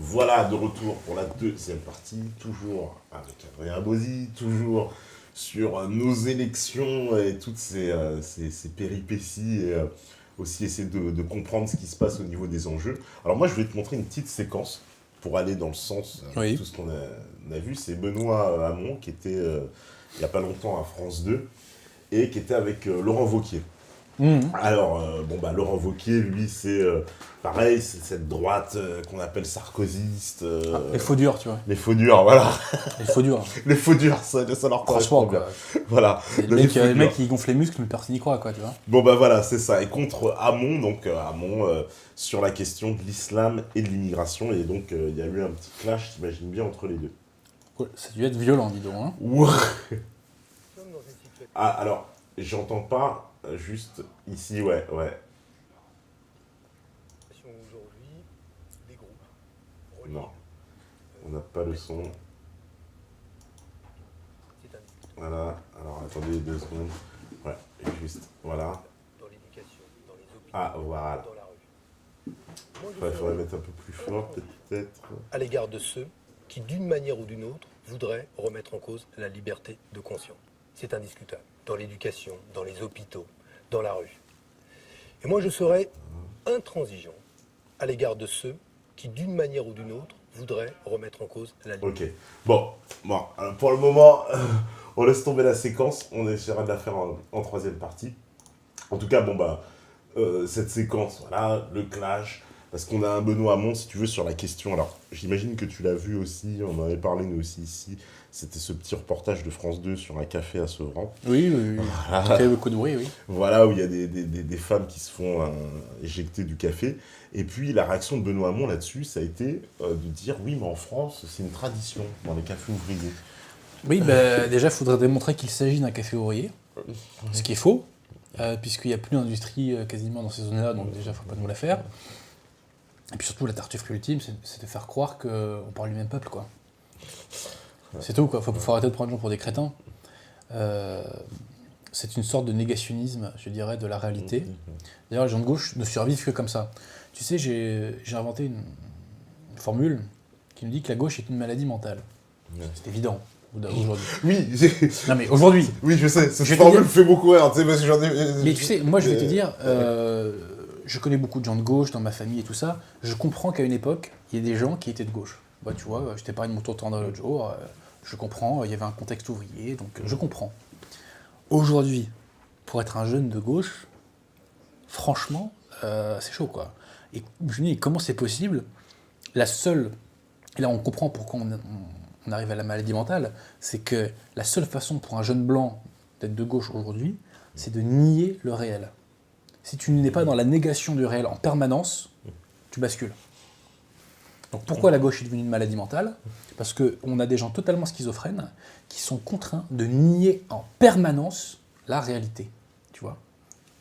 Voilà, de retour pour la deuxième partie, toujours avec Adrien Bozzi, toujours sur nos élections et toutes ces péripéties et aussi essayer de comprendre ce qui se passe au niveau des enjeux. Alors moi, je vais te montrer une petite séquence pour aller dans le sens de Oui. tout ce qu'on a vu. C'est Benoît Hamon qui était il n'y a pas longtemps à France 2 et qui était avec Laurent Wauquiez. Mhm. Alors, Laurent Wauquiez, lui, c'est pareil, c'est cette droite qu'on appelle sarkozyste. Les faux durs, tu vois. Les faux durs, voilà. Les faux durs. Les faux durs, ça leur correspond Franchement, bien. quoi. Voilà. C'est le mec qui gonfle les muscles, mais personne n'y croit, quoi, tu vois. Bon, bah voilà, c'est ça. Et contre Hamon, donc Hamon, sur la question de l'islam et de l'immigration. Et donc, il y a eu un petit clash, t'imagines bien, entre les deux. Ouais, ça a dû être violent, dis donc. Hein. Ouah. Ah, alors, j'entends pas, juste ici, ouais. Aujourd'hui, des groupes. Non, on n'a pas le son. C'est un Voilà, alors attendez 2 secondes. Ouais, juste, voilà. dans l'éducation, dans les hôpitaux, Ah, voilà. dans la rue. Moi, je Il faudrait serais mettre un peu plus fort, peut-être. à l'égard de ceux qui, d'une manière ou d'une autre, voudraient remettre en cause la liberté de conscience. C'est indiscutable. Dans l'éducation, dans les hôpitaux, dans la rue. Et moi, je serais intransigeant à l'égard de ceux qui, d'une manière ou d'une autre, voudraient remettre en cause la liberté. Ok. Bon, alors, pour le moment, on laisse tomber la séquence. On essaiera de la faire en troisième partie. En tout cas, cette séquence, voilà, le clash. Parce qu'on a un Benoît Hamon, si tu veux, sur la question. Alors, j'imagine que tu l'as vu aussi, on en avait parlé nous aussi ici. C'était ce petit reportage de France 2 sur un café à Sevran. Oui. Ça fait beaucoup de bruit, oui. Voilà, où il y a des femmes qui se font éjecter du café. Et puis, la réaction de Benoît Hamon là-dessus, ça a été de dire oui, mais en France, c'est une tradition dans les cafés ouvriers. Oui, bah, déjà, il faudrait démontrer qu'il s'agit d'un café ouvrier, ce qui est faux, puisqu'il n'y a plus d'industrie quasiment dans ces zones-là, donc déjà, il ne faut pas nous la faire. Et puis surtout, la tartufferie ultime, c'est de faire croire qu'on parle du même peuple, quoi. C'est tout, quoi. Faut arrêter de prendre les gens pour des crétins. C'est une sorte de négationnisme, je dirais, de la réalité. D'ailleurs, les gens de gauche ne survivent que comme ça. Tu sais, j'ai inventé une formule qui nous dit que la gauche est une maladie mentale. Ouais. C'est évident, aujourd'hui. Oui, Non mais aujourd'hui, oui, je sais, Je cette vais te formule dire- fait beaucoup rire, tu sais, parce que j'en ai... mais tu sais, moi je vais te dire, je connais beaucoup de gens de gauche dans ma famille et tout ça, je comprends qu'à une époque, il y a des gens qui étaient de gauche. Bah, tu vois, je t'ai parlé de mon tour l'autre jour, je comprends, il y avait un contexte ouvrier, donc je comprends. Aujourd'hui, pour être un jeune de gauche, franchement, c'est chaud, quoi. Et je me dis, comment c'est possible? La seule, et là on comprend pourquoi on arrive à la maladie mentale, c'est que la seule façon pour un jeune blanc d'être de gauche aujourd'hui, c'est de nier le réel. Si tu n'es pas dans la négation du réel en permanence, tu bascules. Donc pourquoi la gauche est devenue une maladie mentale? Parce qu'on a des gens totalement schizophrènes qui sont contraints de nier en permanence la réalité. Tu vois?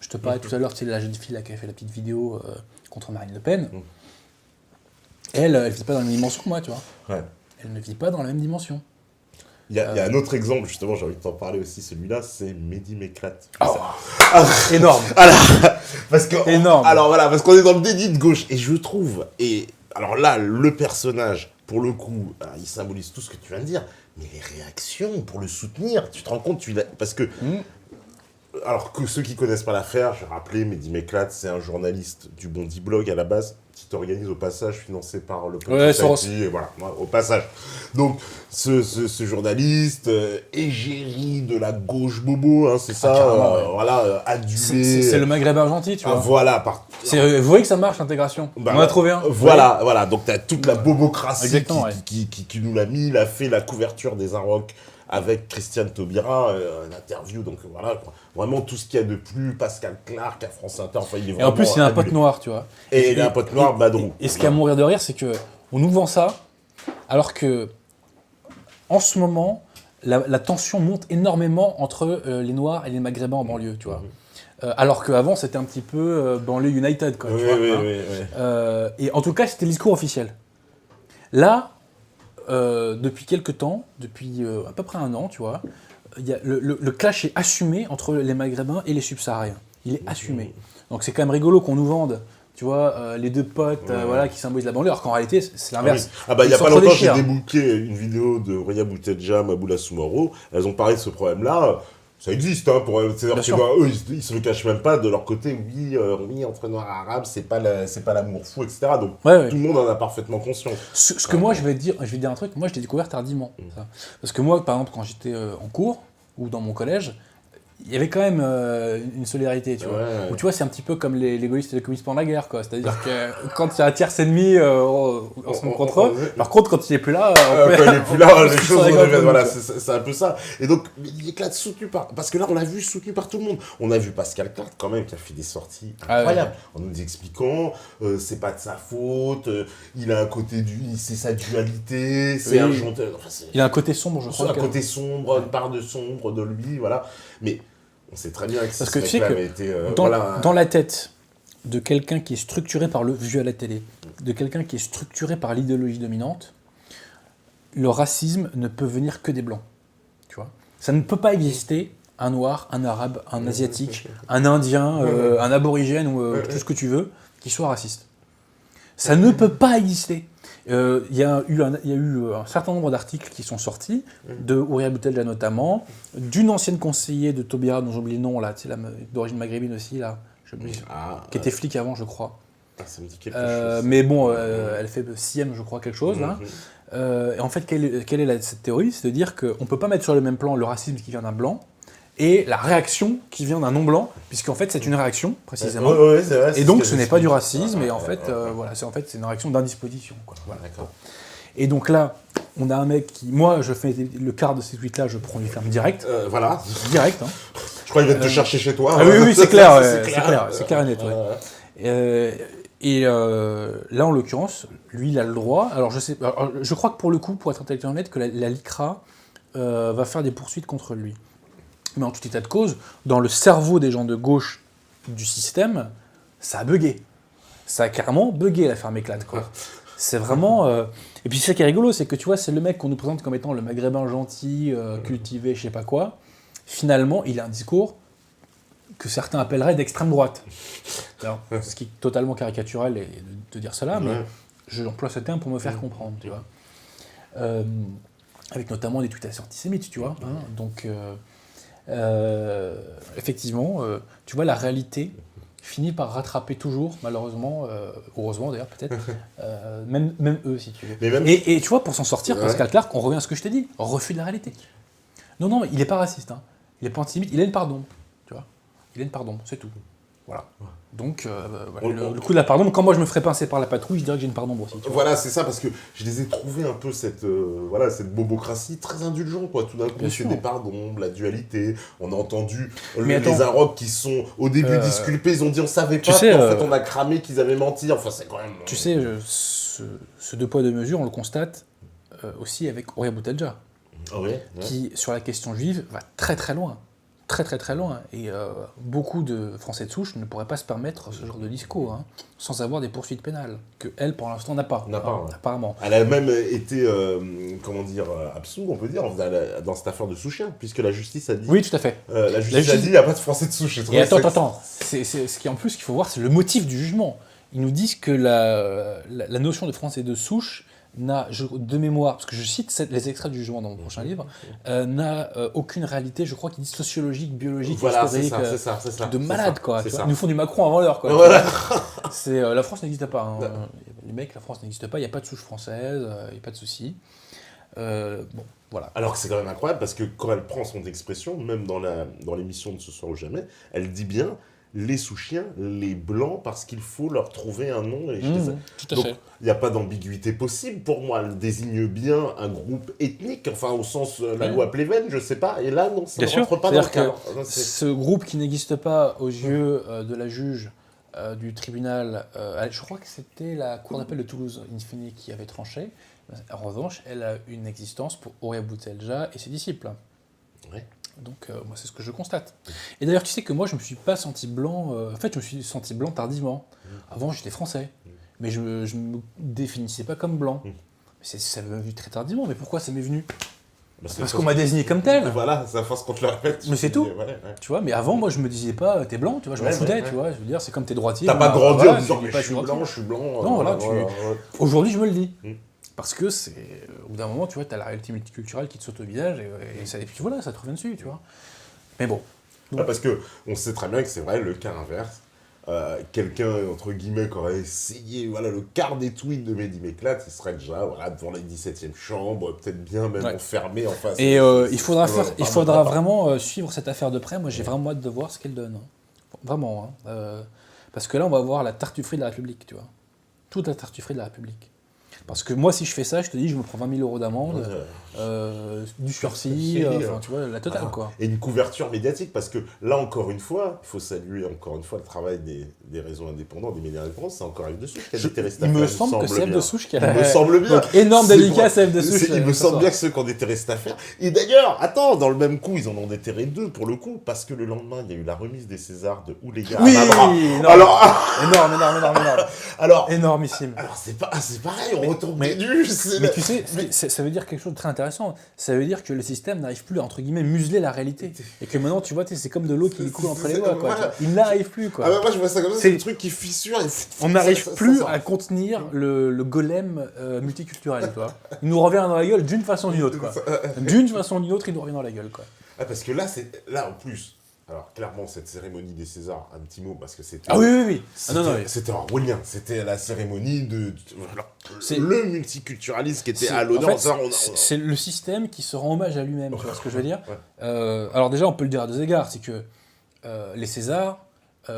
Je te parlais tout à l'heure, tu sais, de la jeune fille là, qui a fait la petite vidéo contre Marine Le Pen. Elle ne vit pas dans la même dimension que moi, tu vois. Ouais. Elle ne vit pas dans la même dimension. Il y a un autre exemple, justement, j'ai envie de t'en parler aussi, celui-là, c'est Mehdi Méclate. Énorme. Parce que, Énorme. Alors voilà, parce qu'on est dans le déni de gauche, et je trouve, et alors là, le personnage, pour le coup, il symbolise tout ce que tu viens de dire, mais les réactions pour le soutenir, tu te rends compte, parce que, alors que ceux qui connaissent pas l'affaire, je vais rappeler, Mehdi Méclate, c'est un journaliste du Bondi Blog à la base, qui organise au passage, financé par le Ouais, Society, et voilà, au passage. Donc, ce journaliste, égérie de la gauche bobo, hein, c'est ça, carrément, ouais. voilà, adulé. C'est le maghrébin gentil, tu vois. Voilà, Vous voyez que ça marche, l'intégration. Bah, On en a trouvé un. Voilà, donc t'as toute la bobocratie Exactement, qui nous l'a mis, il a fait la couverture des Inrocks avec Christiane Taubira, une interview, donc voilà, quoi. Vraiment tout ce qu'il y a de plus, Pascal Clark à France Inter, enfin il est Et vraiment en plus, il a un pote adulé. noir, tu vois. Et il a un pote noir, Badrou. Et ce qui a à mourir de rire, c'est que on nous vend ça, alors que, en ce moment, la tension monte énormément entre les Noirs et les Maghrébins en banlieue, tu vois. Alors qu'avant, c'était un petit peu banlieue United, quoi. Oui, tu vois, oui, hein. oui. Et en tout cas, c'était le discours officiel. Là, depuis quelques temps, depuis à peu près un an, tu vois, le clash est assumé entre les Maghrébins et les Subsahariens. Il est assumé. Donc c'est quand même rigolo qu'on nous vende, tu vois, les deux potes voilà, qui symbolisent la banlieue, alors qu'en réalité, c'est l'inverse. Ah bah il y a Ils pas longtemps, j'ai s'entre-déchirent. débooké une vidéo de Ria Boutelja, Maboula Soumaro. Elles ont parlé de ce problème-là. Ça existe, hein, c'est-à-dire Bien que sûr. eux, ils se le cachent même pas de leur côté. Oui, entre noirs et arabes, c'est pas l'amour fou, etc. Donc Ouais. tout le monde en a parfaitement conscience. Ce que moi, je vais te dire un truc, moi je l'ai découvert tardivement. Ça. Parce que moi, par exemple, quand j'étais en cours ou dans mon collège, il y avait quand même une solidarité, tu vois. Ouais. Ou tu vois, c'est un petit peu comme les gaullistes et les communistes pendant la guerre, quoi. C'est-à-dire que quand il y a un tierce ennemi, on se met contre eux. Par contre, quand il est plus là, Quand il est plus là, les se choses rigole reviennent. comme Voilà, nous, c'est un peu ça. Et donc, il éclate soutenu par. Parce que là, on l'a vu soutenu par tout le monde. On a vu Pascal Clark, quand même, qui a fait des sorties incroyables. En nous expliquant, c'est pas de sa faute, il a un côté c'est sa dualité, c'est un chanteur. Enfin, il a un côté sombre, je crois. Un côté sombre, une part de sombre de lui, voilà. Mais on sait très bien que parce que tu sais que dans la tête de quelqu'un qui est structuré par le vu à la télé, de quelqu'un qui est structuré par l'idéologie dominante, le racisme ne peut venir que des blancs. Tu vois, ça ne peut pas exister un noir, un arabe, un asiatique, un indien, un aborigène ou tout ce que tu veux qui soit raciste. Ça ne peut pas exister. Il y a eu un certain nombre d'articles qui sont sortis, de Ouria Boutelja notamment, d'une ancienne conseillère de Taubira, dont j'oublie le nom, là, d'origine maghrébine aussi, là, qui était flic avant, je crois. Ça me dit quelque chose. Mais bon, elle fait CM, je crois, quelque chose, là. Et en fait, quelle est cette théorie? C'est de dire qu'on ne peut pas mettre sur le même plan le racisme qui vient d'un blanc et la réaction qui vient d'un non-blanc, puisqu'en fait, c'est une réaction, précisément. C'est vrai, et donc, ce n'est pas du racisme, et en fait, voilà, c'est une réaction d'indisposition. Voilà. D'accord. Et donc là, on a un mec qui... Moi, je fais le quart de ces tweets-là, je prends les ferme direct. Voilà. Direct, hein. Je crois qu'il va te chercher chez toi. Ah oui, c'est clair, c'est c'est clair et net. Là, en l'occurrence, lui, il a le droit. Alors, je crois que pour le coup, pour être intellectuellement honnête, que la LICRA va faire des poursuites contre lui. Mais en tout état de cause, dans le cerveau des gens de gauche du système, ça a bugué. Ça a carrément bugué, l'affaire m'éclate, quoi. C'est vraiment... Et puis, c'est ça qui est rigolo, c'est que tu vois, c'est le mec qu'on nous présente comme étant le maghrébin gentil, cultivé, je sais pas quoi. Finalement, il a un discours que certains appelleraient d'extrême droite. Alors, ce qui est totalement caricatural de dire cela, mais j'emploie ce terme pour me faire comprendre, tu vois. Avec notamment des tweets assez antisémites, tu vois. Hein, donc, effectivement, tu vois, la réalité finit par rattraper toujours, malheureusement, heureusement d'ailleurs peut-être, même eux, si tu veux. Et tu vois, pour s'en sortir, Pascal Clark, on revient à ce que je t'ai dit, refus de la réalité. Non, il n'est pas raciste, hein. Il n'est pas antisémite, il a une pardon, tu vois. Il a une pardon, c'est tout. Voilà. Donc, le coup de la pardon, quand moi je me ferais pincer par la patrouille, je dirais que j'ai une pardon aussi. Voilà, c'est ça, parce que je les ai trouvés un peu cette bobocratie très indulgente, quoi. Tout d'un coup, c'est des pardons, la dualité. On a entendu les Arabes qui sont au début disculpés, ils ont dit on savait pas, en fait on a cramé qu'ils avaient menti. Enfin, c'est quand même. Tu sais, ce deux poids deux mesures, on le constate aussi avec Ouria Boutelja, qui sur la question juive va très très loin. Très loin. Et beaucoup de Français de souche ne pourraient pas se permettre ce genre de discours, hein, sans avoir des poursuites pénales, que elle, pour l'instant, n'a pas. Apparemment. Elle a même été, absous, on peut dire, dans cette affaire de Souchien, puisque la justice a dit... Oui, tout à fait. La justice a dit, il n'y a pas de Français de souche. Et attends. Ce qui, en plus, qu'il faut voir, c'est le motif du jugement. Ils nous disent que la notion de Français de souche n'a, de mémoire, parce que je cite les extraits du jugement dans mon prochain livre, n'a aucune réalité, je crois qu'ils disent sociologique, biologique, historique, c'est ça. de malade, quoi. Ils nous font du Macron avant l'heure, quoi. Voilà. La France n'existe pas. Hein. Les mecs, la France n'existe pas, il n'y a pas de souche française, il n'y a pas de souci. Voilà. Alors que c'est quand même incroyable, parce que quand elle prend son expression, même dans l'émission de Ce soir ou jamais, elle dit bien les Souchiens, les Blancs, parce qu'il faut leur trouver un nom. Tout à fait. Il n'y a pas d'ambiguïté possible pour moi. Elle désigne bien un groupe ethnique, enfin au sens la loi Pleven, je sais pas. Et là, non, ça ne rentre pas dans le cadre. Ce groupe qui n'existe pas aux yeux de la juge du tribunal, je crois que c'était la cour d'appel de Toulouse, in fine, qui avait tranché. En revanche, elle a une existence pour Ouria Boutelja et ses disciples. Ouais. Donc, moi, c'est ce que je constate. Et d'ailleurs, tu sais que moi, je me suis pas senti blanc. En fait, je me suis senti blanc tardivement. Avant, j'étais français. Mais je me définissais pas comme blanc. Ça m'est venu très tardivement. Mais pourquoi ça m'est venu ? Parce qu'on m'a désigné comme tel. Voilà, c'est à force qu'on te le répète. Mais c'est tout. Ouais. Tu vois, mais avant, moi, je me disais pas, t'es blanc, tu vois, je m'en Ouais, foutais, ouais. tu vois. Je veux dire, c'est comme t'es droitier. T'as pas bah, grandi voilà, en disant, tu dis mais pas, je suis droitier. blanc, je suis blanc. Non, voilà, ouais. Aujourd'hui, je me le dis. Mm. Parce que c'est. Au bout d'un moment, tu vois, t'as la réalité multiculturelle qui te saute au visage, et puis voilà, ça te revient dessus, tu vois. Mais bon. Ouais, parce que on sait très bien que c'est vrai, le cas inverse. Quelqu'un, entre guillemets, qui aurait essayé, voilà, le quart des tweets de Mehdi Méclate, il serait déjà, voilà, devant les 17e chambres, peut-être bien même enfermé en face. Et il faudra vraiment suivre cette affaire de près. Moi, j'ai vraiment hâte de voir ce qu'elle donne. Hein. Vraiment. Hein. Parce que là, on va voir la tartufferie de la République, tu vois. Toute la tartufferie de la République. Parce que moi, si je fais ça, je te dis, je me prends 20 000 € d'amende, du sursis, enfin, tu vois, la totale, quoi. Et une couverture médiatique, parce que là, encore une fois, il faut saluer encore une fois le travail des réseaux indépendants, des médias indépendants, c'est encore Yves Dessouche qui a déterré cette Il affaire. me semble que c'est Yves Dessouche qui a... Il me semble bien. Donc, énorme dédicace à Yves Dessouche. Il me semble bien que ceux qui ont déterré cette affaire. Et d'ailleurs, attends, dans le même coup, ils en ont déterré 2 pour le coup, parce que le lendemain, il y a eu la remise des Césars de Ouléga Oui, à Mabra. énorme. Alors, énorme. alors, Énormissime. alors c'est pareil, on retombe des nues. Mais tu sais, ça veut dire quelque chose de très intéressant. Ça veut dire que le système n'arrive plus à, entre guillemets, museler la réalité. Et que maintenant, tu vois, c'est comme de l'eau qui coule entre les doigts, quoi. Voilà. Il n'arrive plus, quoi. Ah bah moi je vois ça comme ça, c'est le truc qui fissure. On n'arrive plus à contenir le golem multiculturel, tu vois. Il nous revient dans la gueule d'une façon ou d'une autre, quoi. D'une façon ou d'une autre, il nous revient dans la gueule, quoi. Ah parce que là en plus, alors clairement cette cérémonie des Césars, un petit mot parce que c'était... Ah oui. C'était orwellien, c'était la cérémonie de C'est le multiculturalisme qui était à l'honneur. En fait, c'est le système qui se rend hommage à lui-même, tu vois ce que je veux dire. Alors déjà, on peut le dire à 2 égards, c'est que les Césars,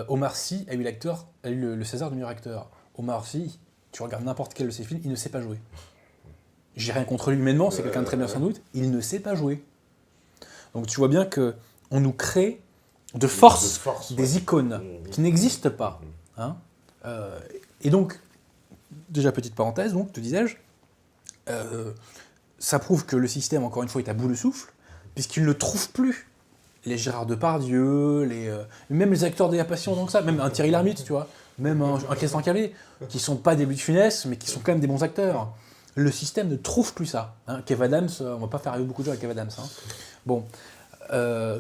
Omar Sy a eu le César du meilleur acteur. Omar Sy, tu regardes n'importe quel de ses films, il ne sait pas jouer. J'ai rien contre lui humainement, c'est quelqu'un de très bien sans doute, il ne sait pas jouer. Donc tu vois bien que on nous crée de force des icônes qui n'existent pas. Hein. Et donc, déjà petite parenthèse, donc, te disais-je, ça prouve que le système, encore une fois, est à bout de souffle, puisqu'il ne trouve plus les Gérard Depardieu, même les acteurs des Passion, donc ça, même un Thierry Lhermitte, tu vois, même un Christian Calais, qui sont pas des buts de finesse, mais qui sont quand même des bons acteurs. Le système ne trouve plus ça. Hein. Kev Adams, on va pas faire arriver beaucoup de gens avec Kev Adams. Hein. Bon.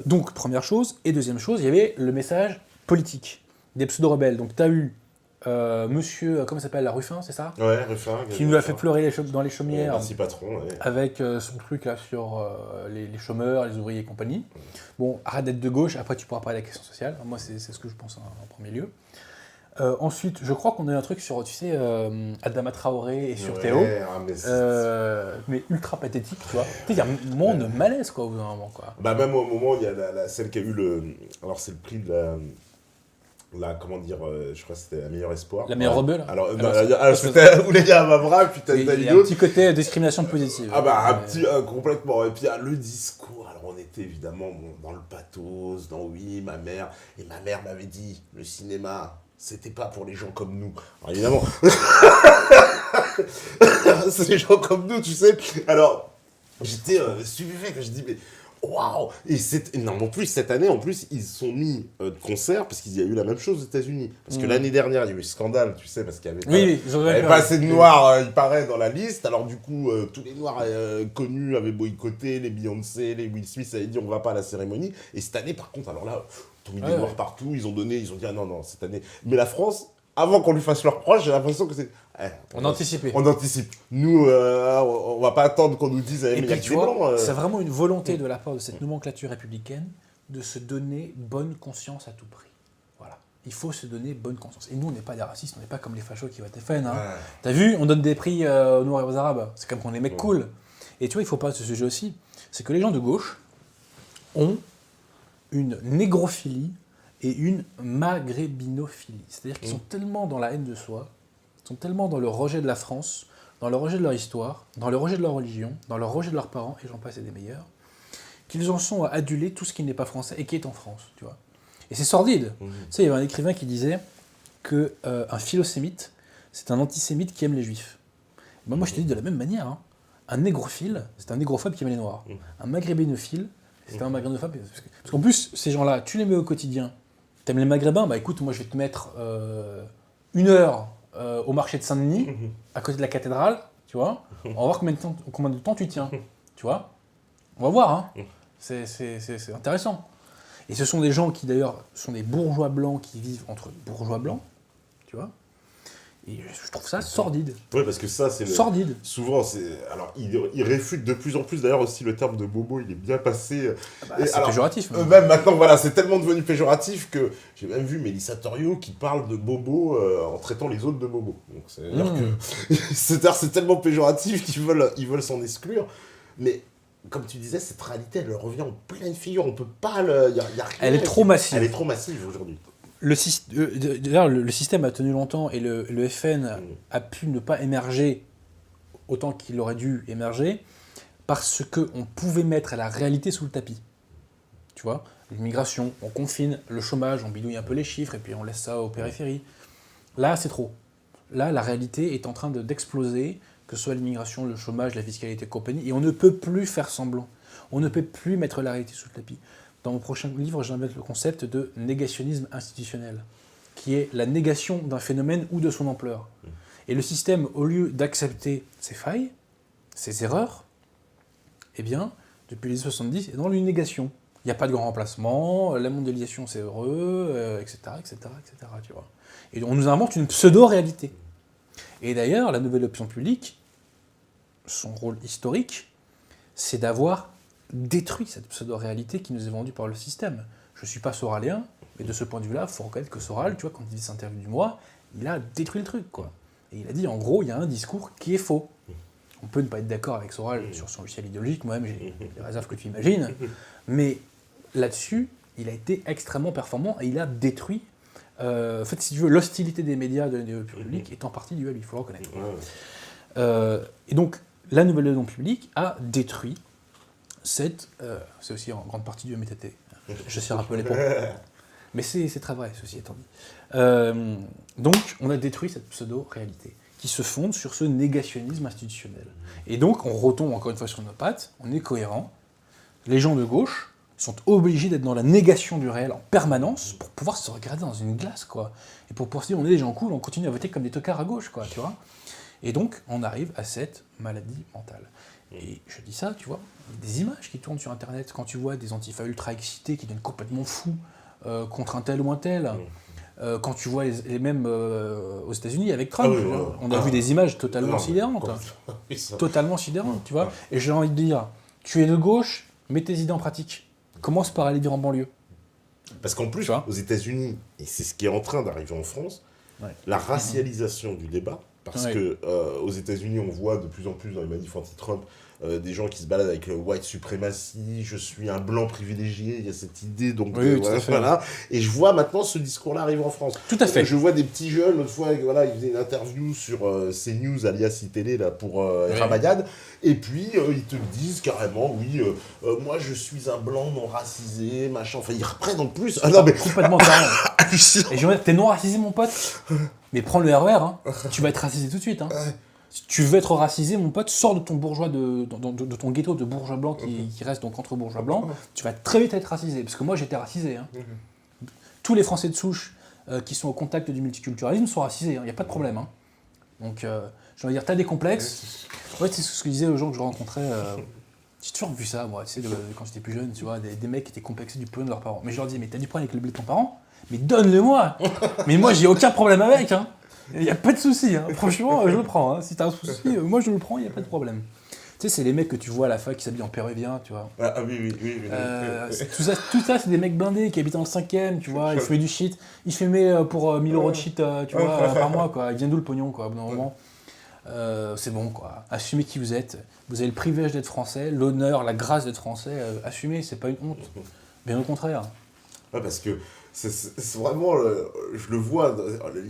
Donc, première chose. Et deuxième chose, il y avait le message politique des pseudo-rebelles. Donc, tu as eu monsieur, comment il s'appelle, la Ruffin, c'est ça ? Ouais, Ruffin. Qui nous a fait pleurer dans les chaumières. Merci patron. Ouais. Avec son truc là sur les chômeurs, les ouvriers et compagnie. Bon, arrête d'être de gauche, après tu pourras parler de la question sociale. Moi, c'est ce que je pense en premier lieu. Ensuite, je crois qu'on a eu un truc sur, tu sais, Adama Traoré et sur Théo, mais ultra pathétique, tu vois. Il y a un moment de malaise, quoi, au bout d'un moment, quoi. Bah même au moment où il y a celle qui a eu alors c'est le prix de comment dire, je crois que c'était la meilleure espoir. La meilleure rebelle. Alors c'était Ouléga Mabra, puis t'as il y a un petit côté discrimination positive. Ah bah un petit, complètement. Et puis le discours, alors on était évidemment dans le pathos, dans oui, ma mère m'avait dit, le cinéma, c'était pas pour les gens comme nous. Alors évidemment, c'est les gens comme nous, tu sais. Alors, j'étais stupéfait quand je dis, mais waouh! Et en plus, cette année, ils se sont mis de concert parce qu'il y a eu la même chose aux États-Unis. Parce que l'année dernière, il y a eu scandale, tu sais, parce qu'il y avait pas assez de noirs, il paraît, dans la liste. Alors, du coup, tous les noirs connus avaient boycotté, les Beyoncé, les Will Smith avaient dit on va pas à la cérémonie. Et cette année, par contre, alors là, ils ont mis des noirs partout, ils ont dit ah non, cette année. Mais la France, avant qu'on lui fasse leur reproche, j'ai l'impression que c'est. On anticipait. On anticipe. Nous, on va pas attendre qu'on nous dise. Et puis tu vois, c'est vraiment une volonté de la part de cette nomenclature républicaine de se donner bonne conscience à tout prix. Voilà. Il faut se donner bonne conscience. Et nous, on n'est pas des racistes, on n'est pas comme les fachos qui votent FN. Hein. T'as vu, on donne des prix aux Noirs et aux Arabes. C'est comme qu'on est mecs cool. Et tu vois, il faut pas ce sujet aussi. C'est que les gens de gauche ont une négrophilie et une maghrébinophilie. C'est-à-dire qu'ils sont tellement dans la haine de soi, sont tellement dans le rejet de la France, dans le rejet de leur histoire, dans le rejet de leur religion, dans le rejet de leurs parents, et j'en passe et des meilleurs, qu'ils en sont à aduler tout ce qui n'est pas français et qui est en France, tu vois. Et c'est sordide. Tu sais, il y avait un écrivain qui disait qu'un philosémite, c'est un antisémite qui aime les juifs. Ben moi, je te dis de la même manière, hein. Un négrophile, c'est un négrophobe qui aime les noirs. Un maghrébinophile, c'est un maghrébinophobe. Parce qu'en plus, ces gens-là, tu les mets au quotidien. T'aimes les maghrébins, bah écoute, moi je vais te mettre 1 heure au marché de Saint-Denis, à côté de la cathédrale, tu vois. On va voir combien de temps tu tiens, tu vois. On va voir, hein. C'est intéressant. Et ce sont des gens qui, d'ailleurs, sont des bourgeois blancs qui vivent entre bourgeois blancs, tu vois. Et je trouve ça sordide. Oui, parce que ça, c'est Sordide. souvent, c'est... Alors, il réfute de plus en plus, d'ailleurs, aussi, le terme de bobo, il est bien passé. C'est alors, péjoratif. même maintenant, voilà, c'est tellement devenu péjoratif que j'ai même vu Mélissa Torio qui parle de bobo en traitant les autres de bobo. Donc, c'est-à-dire que... c'est tellement péjoratif qu'ils veulent s'en exclure. Mais... Comme tu disais, cette réalité, elle revient en pleine figure. On peut pas le... Y a rien Elle est trop massive. Elle est trop massive aujourd'hui. D'ailleurs, le système a tenu longtemps et le FN a pu ne pas émerger autant qu'il aurait dû émerger parce qu'on pouvait mettre la réalité sous le tapis. Tu vois, l'immigration, on confine, le chômage, on bidouille un peu les chiffres et puis on laisse ça aux périphéries. Là, c'est trop. Là, la réalité est en train d'exploser, que ce soit l'immigration, le chômage, la fiscalité et compagnie, et on ne peut plus faire semblant. On ne peut plus mettre la réalité sous le tapis. Dans mon prochain livre, j'invente le concept de négationnisme institutionnel, qui est la négation d'un phénomène ou de son ampleur. Et le système, au lieu d'accepter ses failles, ses erreurs, eh bien, depuis les années 70, est dans une négation. Il n'y a pas de grand remplacement, la mondialisation c'est heureux, etc., etc., etc., tu vois. Et on nous invente une pseudo-réalité. Et d'ailleurs, la nouvelle opinion publique, son rôle historique, c'est d'avoir détruit cette pseudo-réalité qui nous est vendue par le système. Je ne suis pas soralien, mais de ce point de vue-là, il faut reconnaître que Soral, tu vois, quand il dit cette interview du mois, il a détruit le truc, quoi. Et il a dit, en gros, il y a un discours qui est faux. On peut ne pas être d'accord avec Soral sur son logiciel idéologique, moi-même j'ai les réserves que tu imagines, mais là-dessus, il a été extrêmement performant et il a détruit. En fait, si tu veux, l'hostilité des médias de l'opinion publique est en partie due à lui, il faut le reconnaître. Et donc, la nouvelle opinion publique a détruit c'est aussi en grande partie du MTT. Je sais rappeler pour. Mais c'est très vrai, ceci étant dit. Donc, on a détruit cette pseudo-réalité qui se fonde sur ce négationnisme institutionnel. Et donc, on retombe encore une fois sur nos pattes, on est cohérent. Les gens de gauche sont obligés d'être dans la négation du réel en permanence pour pouvoir se regarder dans une glace, quoi. Et pour pouvoir se dire, on est des gens cool, on continue à voter comme des tocards à gauche, quoi, tu vois. Et donc, on arrive à cette maladie mentale. Et je dis ça, tu vois, des images qui tournent sur Internet, quand tu vois des antifas ultra excités qui deviennent complètement fous contre un tel ou un tel, quand tu vois les mêmes aux États-Unis avec Trump, on a vu des images totalement sidérantes. Totalement sidérantes, tu vois. Et j'ai envie de dire, tu es de gauche, mets tes idées en pratique. Commence par aller vivre en banlieue. Parce qu'en plus, aux États-Unis, et c'est ce qui est en train d'arriver en France, la racialisation du débat, parce que aux États-Unis, on voit de plus en plus dans les manifs anti-Trump des gens qui se baladent avec le white supremacy, je suis un blanc privilégié, il y a cette idée, donc voilà. Et je vois maintenant ce discours-là arriver en France. Tout à fait. Je vois des petits jeunes, l'autre fois, voilà, ils faisaient une interview sur CNews, alias iTélé, là, pour Ramayad, et puis ils te disent carrément, oui, moi je suis un blanc non racisé, machin, enfin ils reprennent en plus. Ah non, mais... Complètement carrément. Et je veux dire, t'es non racisé, mon pote, mais prends le RER, hein. Tu vas être racisé tout de suite. Hein. Si tu veux être racisé, mon pote, sors de ton bourgeois de ton ghetto de bourgeois blanc qui reste donc entre bourgeois blancs, tu vas très vite être racisé. Parce que moi, j'étais racisé. Hein. Tous les Français de souche qui sont au contact du multiculturalisme sont racisés, il n'y a pas de problème. Hein. Donc, je veux dire, t'as des complexes. Ouais, c'est ce que je disais aux gens que je rencontrais. J'ai toujours vu ça, moi, tu sais, quand j'étais plus jeune, tu vois, des mecs qui étaient complexés du pognon de leurs parents. Mais je leur disais, mais t'as du problème avec le blé de ton parent ? Mais donne-le-moi. Mais moi, j'ai aucun problème avec. Hein. Il n'y a pas de souci, hein. Franchement, je le prends. Hein. Si t'as un souci, moi je le prends, il n'y a pas de problème. Tu sais, c'est les mecs que tu vois à la fac qui s'habillent en péruvien, tu vois. Ah oui. Tout ça, c'est des mecs blindés qui habitent dans le 5e, tu vois. Ils fumaient du shit. Ils fumaient pour 1000 € de shit, tu vois, par mois, quoi. Ils viennent d'où le pognon, quoi, au bout d'un moment. C'est bon, quoi. Assumez qui vous êtes. Vous avez le privilège d'être français, l'honneur, la grâce d'être français. Assumez, c'est pas une honte. Bien au contraire. Ouais, parce que c'est vraiment, je le vois,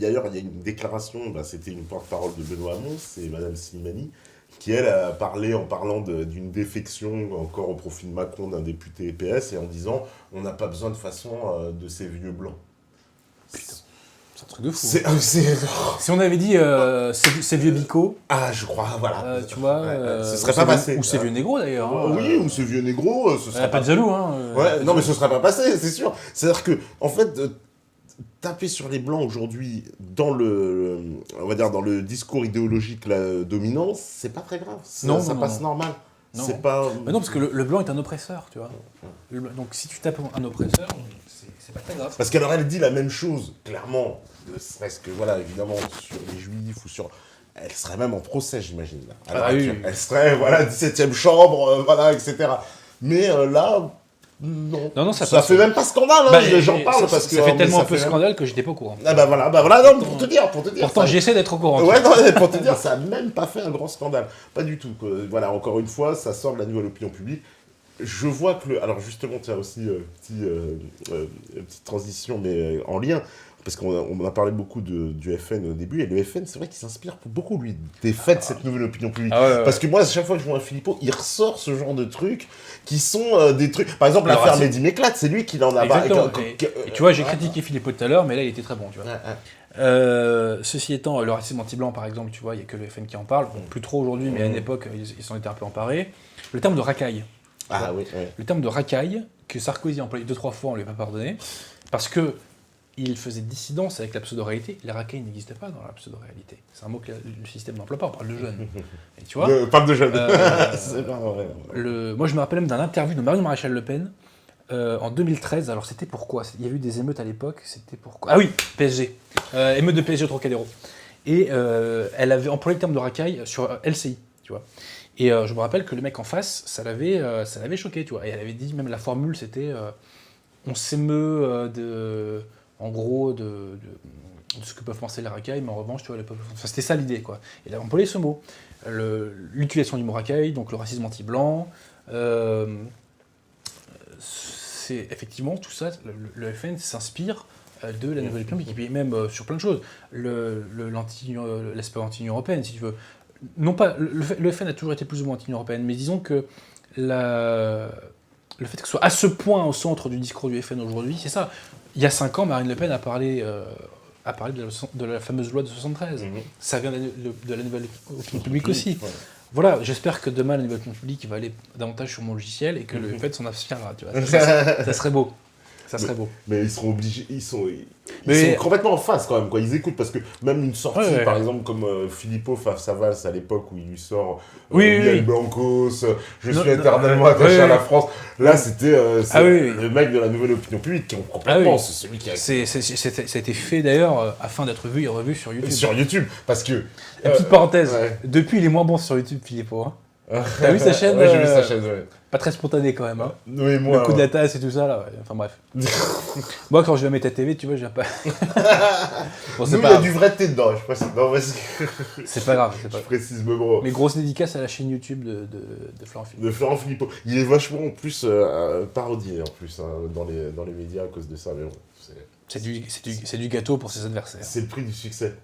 d'ailleurs il y a une déclaration, c'était une porte-parole de Benoît Hamon, c'est Madame Slimani, qui elle a parlé en parlant d'une défection encore au profit de Macron d'un député PS et en disant on n'a pas besoin de façon de ces vieux blancs. Putain, c'est un truc de fou. Si on avait dit ces vieux bicots. Ah, je crois, voilà. Tu vois, ce serait pas passé. Ou ces vieux négros d'ailleurs. Hein, oui, ou ces vieux négros. Ce serait pas de jaloux, hein. Non, mais ce serait pas passé, c'est sûr. C'est-à-dire que, en fait, taper sur les blancs aujourd'hui dans on va dire dans le discours idéologique dominant, c'est pas très grave. Ça passe normal. Non. C'est pas... Mais non, parce que le blanc est un oppresseur, tu vois. Donc si tu tapes un oppresseur, c'est pas très grave. Parce qu'alors elle dit la même chose, clairement, ne serait-ce que, voilà, évidemment, sur les juifs ou sur... Elle serait même en procès, j'imagine. Oui. Elle serait, voilà, 17e chambre, voilà, etc. Mais là, non. Ça fait même pas scandale, hein, les gens parlent parce que... Ça fait tellement ça un peu fait scandale que j'étais pas au courant. Ah bah voilà, non, pour te dire. Pourtant, j'essaie d'être au courant. Ouais, non, mais pour te dire, ça a même pas fait un grand scandale. Pas du tout. Quoi. Voilà, encore une fois, ça sort de la nouvelle opinion publique. Je vois que alors justement, tu as aussi petite transition, mais en lien, parce qu'on a parlé beaucoup du FN au début, et le FN, c'est vrai qu'il s'inspire beaucoup, lui, des faits de cette nouvelle opinion publique. Parce que moi, à chaque fois que je vois un Philippot, il ressort ce genre de trucs qui sont des trucs... Par exemple, l'affaire Mehdi Méclate, c'est lui qui l'en a... Et tu vois, j'ai critiqué Philippot tout à l'heure, mais là, il était très bon, tu vois. Ceci étant, le racisme anti-blanc, par exemple, tu vois, il n'y a que le FN qui en parle. Bon, plus trop aujourd'hui, mais à une époque, ils s'en étaient un peu emparés. Le terme de racaille. Le terme de racaille, que Sarkozy a employé 2-3 fois, on ne lui a pas pardonné, parce que il faisait dissidence avec la pseudo-réalité. La racaille n'existe pas dans la pseudo-réalité. C'est un mot que le système n'emploie pas, on parle de jeunes. Et tu vois, parle de jeunes. C'est pas vrai. Moi, je me rappelle même d'un interview de Marion Maréchal Le Pen en 2013. Alors, c'était pourquoi ? Il y a eu des émeutes à l'époque. C'était pourquoi ? Ah oui, PSG. Émeute de PSG au Trocadéro. Et elle avait employé le terme de racaille sur LCI, tu vois. Et je me rappelle que le mec en face, ça l'avait choqué, tu vois. Et elle avait dit, même la formule, c'était on s'émeut en gros, de ce que peuvent penser les racailles, mais en revanche, tu vois, les peuples... Enfin, c'était ça l'idée, quoi. Et elle a employé ce mot. L'utilisation du mot racaille, donc le racisme anti-blanc, c'est effectivement tout ça, le FN s'inspire de la nouvelle opinion, et puis même sur plein de choses. L'aspect anti-Union européenne, si tu veux. Non pas, le FN a toujours été plus ou moins anti-Union européenne, mais disons que le fait que ce soit à ce point au centre du discours du FN aujourd'hui, c'est ça. Il y a 5 ans, Marine Le Pen a parlé de la fameuse loi de 73. Ça vient de la nouvelle opinion publique aussi. Ouais. Voilà, j'espère que demain, la nouvelle opinion publique va aller davantage sur mon logiciel et que le FN s'en inspirera. Tu vois. Ça serait beau. Ça serait beau. Mais ils seront obligés, ils sont complètement en face quand même, quoi. Ils écoutent parce que même une sortie, par exemple, comme Philippot face à Valls à l'époque où il lui sort Miguel Blancos, je suis éternellement attaché à la France. Là, c'était le mec de la nouvelle opinion publique qui ont complètement. C'est celui qui a. Ça a été fait d'ailleurs afin d'être vu et revu sur YouTube. Sur YouTube, parce que. Petite parenthèse, depuis il est moins bon sur YouTube, Philippot. Hein. T'as vu sa chaîne? Ouais, j'ai vu sa chaîne, ouais. Pas très spontané quand même, hein. Oui, moi, le coup de la tasse et tout ça, là, ouais. Enfin bref. Moi, quand je vais mettre ta TV, tu vois, je viens pas... Bon, il y a du vrai thé dedans, je précise. Non, c'est pas grave, c'est pas grave. Je précise, mais bon. Mais grosse dédicace à la chaîne YouTube de Florent Philippot. De Florent Philippot. Il est vachement, en plus, parodié, en plus, hein, dans les médias à cause de ça, mais bon. C'est du gâteau pour ses adversaires. C'est le prix du succès.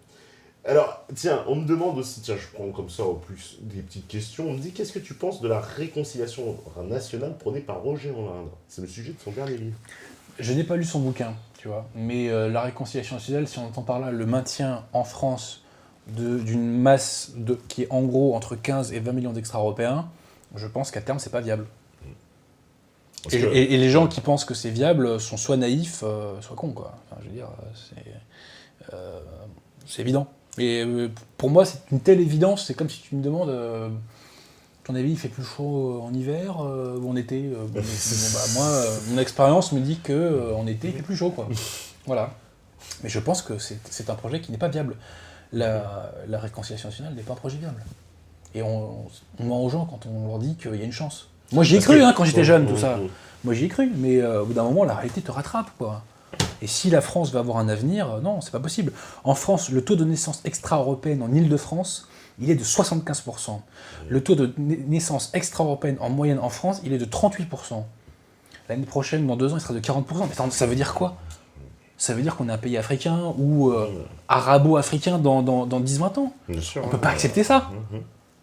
Alors, tiens, on me demande aussi, tiens, je prends comme ça au plus des petites questions, on me dit, qu'est-ce que tu penses de la réconciliation nationale prônée par Roger Hollande ? C'est le sujet de son dernier livre. Je n'ai pas lu son bouquin, tu vois, mais la réconciliation nationale, si on entend par là le maintien en France d'une masse qui est en gros entre 15 et 20 millions d'extra-européens, je pense qu'à terme, c'est pas viable. Et les gens qui pensent que c'est viable sont soit naïfs, soit cons, quoi. Enfin, je veux dire, c'est évident. Et pour moi, c'est une telle évidence, c'est comme si tu me demandes, ton avis, il fait plus chaud en hiver ou en été moi, mon expérience me dit qu'en été, il fait plus chaud, quoi. Voilà. Mais je pense que c'est un projet qui n'est pas viable. La réconciliation nationale n'est pas un projet viable. Et on ment aux gens quand on leur dit qu'il y a une chance. Moi, j'y ai cru quand j'étais jeune, tout ça. Moi, j'y ai cru, mais au bout d'un moment, la réalité te rattrape, quoi. Et si la France va avoir un avenir, non, c'est pas possible. En France, le taux de naissance extra-européenne en Île-de-France, il est de 75%. Le taux de naissance extra-européenne en moyenne en France, il est de 38%. L'année prochaine, dans 2 ans, il sera de 40%. Mais ça veut dire quoi ? Ça veut dire qu'on est un pays africain ou arabo-africain dans 10-20 ans. On ne peut pas accepter ça.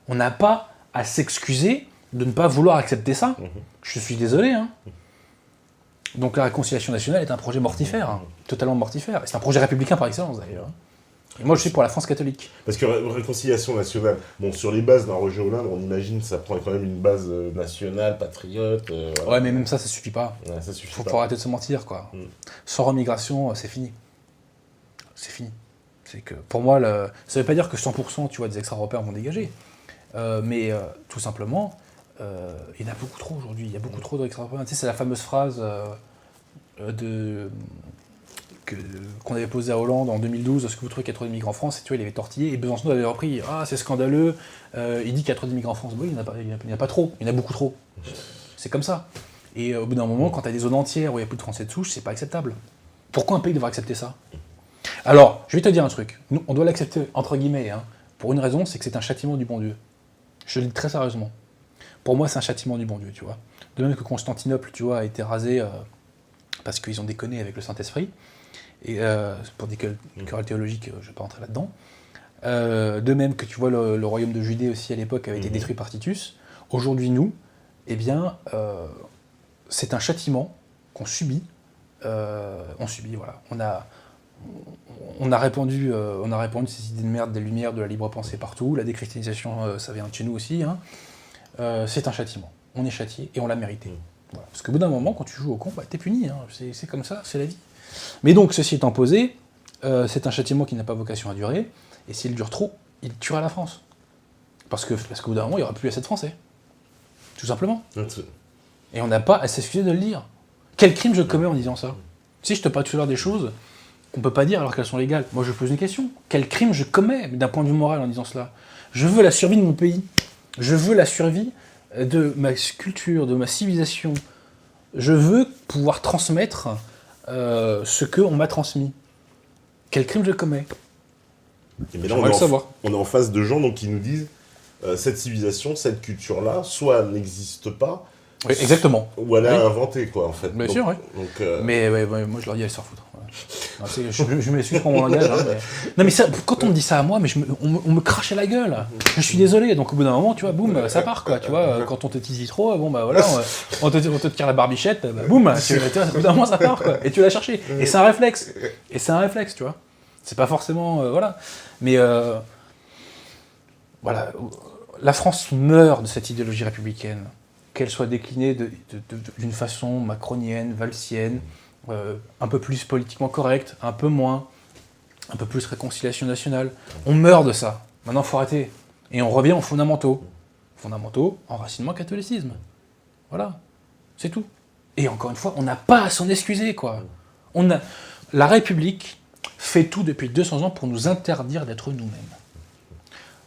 On n'a pas à s'excuser de ne pas vouloir accepter ça. Je suis désolé, hein. Donc la réconciliation nationale est un projet mortifère, totalement mortifère. C'est un projet républicain par excellence d'ailleurs. Et moi je suis pour la France catholique. Parce que réconciliation nationale, bon sur les bases d'un Roger Hollande, on imagine que ça prend quand même une base nationale, patriote. Voilà. Ouais mais même ça suffit pas. Ouais, ça suffit faut arrêter de se mentir quoi. Sans remigration, c'est fini. C'est fini. C'est que pour moi, ça veut pas dire que 100% tu vois, des extra-européens vont dégager. Mais tout simplement, Il y en a beaucoup trop aujourd'hui. Il y a beaucoup trop d'extraterrestres. Tu sais, c'est la fameuse phrase qu'on avait posée à Hollande en 2012. Est-ce que vous trouvez qu'il y a trop d'immigrants en France? Et tu vois, il avait tortillé. Et Besançon avait repris. Ah, c'est scandaleux. Il dit qu'il y a trop d'immigrants en France. Oui, il n'y en a pas trop. Il y en a beaucoup trop. C'est comme ça. Et au bout d'un moment, quand tu as des zones entières où il n'y a plus de Français de souche, c'est pas acceptable. Pourquoi un pays devrait accepter ça? Alors, je vais te dire un truc. Nous, on doit l'accepter, entre guillemets, hein, pour une raison, c'est que c'est un châtiment du bon Dieu. Je le dis très sérieusement. Pour moi, c'est un châtiment du bon Dieu, tu vois. De même que Constantinople, tu vois, a été rasé parce qu'ils ont déconné avec le Saint-Esprit. Et pour des querelles théologiques, je ne vais pas rentrer là-dedans. De même que, tu vois, le royaume de Judée aussi, à l'époque, avait été détruit par Titus. Aujourd'hui, nous, eh bien, c'est un châtiment qu'on subit. On subit, voilà. On a répandu ces idées de merde, des lumières, de la libre pensée partout. La déchristianisation, ça vient de chez nous aussi. Hein. C'est un châtiment. On est châtié et on l'a mérité. Voilà. Parce qu'au bout d'un moment, quand tu joues au con, bah, t'es puni. Hein. C'est comme ça, c'est la vie. Mais donc, ceci étant posé, c'est un châtiment qui n'a pas vocation à durer. Et s'il dure trop, il tuera la France. Parce qu'au bout d'un moment, il n'y aura plus assez de Français. Tout simplement. Et on n'a pas à s'excuser de le dire. Quel crime je commets en disant ça? Si je te parle tout à l'heure des choses qu'on ne peut pas dire alors qu'elles sont légales. Moi, je pose une question. Quel crime je commets d'un point de vue moral en disant cela? Je veux la survie de mon pays. Je veux la survie de ma culture, de ma civilisation. Je veux pouvoir transmettre ce qu'on m'a transmis. Quel crime je commets? Mais là, on est en face de gens donc, qui nous disent cette civilisation, cette culture-là, soit n'existe pas, oui, exactement. Ou elle est inventée, quoi, en fait. Bien sûr, oui. Mais moi, je leur dis, allez se faire foutre. Voilà. Je m'excuse pour mon langage. Hein, mais... Non, mais ça, quand on me dit ça à moi, mais on me crache à la gueule. Je suis désolé. Donc, au bout d'un moment, tu vois, boum, ça part, quoi. Tu vois, quand on te tease trop, bon, bah voilà, on te tire la barbichette, bah, boum, au bout d'un moment, ça part, quoi. Et tu l'as cherché. Et c'est un réflexe. Tu vois. C'est pas forcément. Voilà. Mais. Voilà. La France meurt de cette idéologie républicaine. Qu'elle soit déclinée d'une façon macronienne, valsienne, un peu plus politiquement correcte, un peu moins, un peu plus réconciliation nationale. On meurt de ça. Maintenant, il faut arrêter. Et on revient aux fondamentaux. Fondamentaux, enracinement, catholicisme. Voilà. C'est tout. Et encore une fois, on n'a pas à s'en excuser, quoi. La République fait tout depuis 200 ans pour nous interdire d'être nous-mêmes.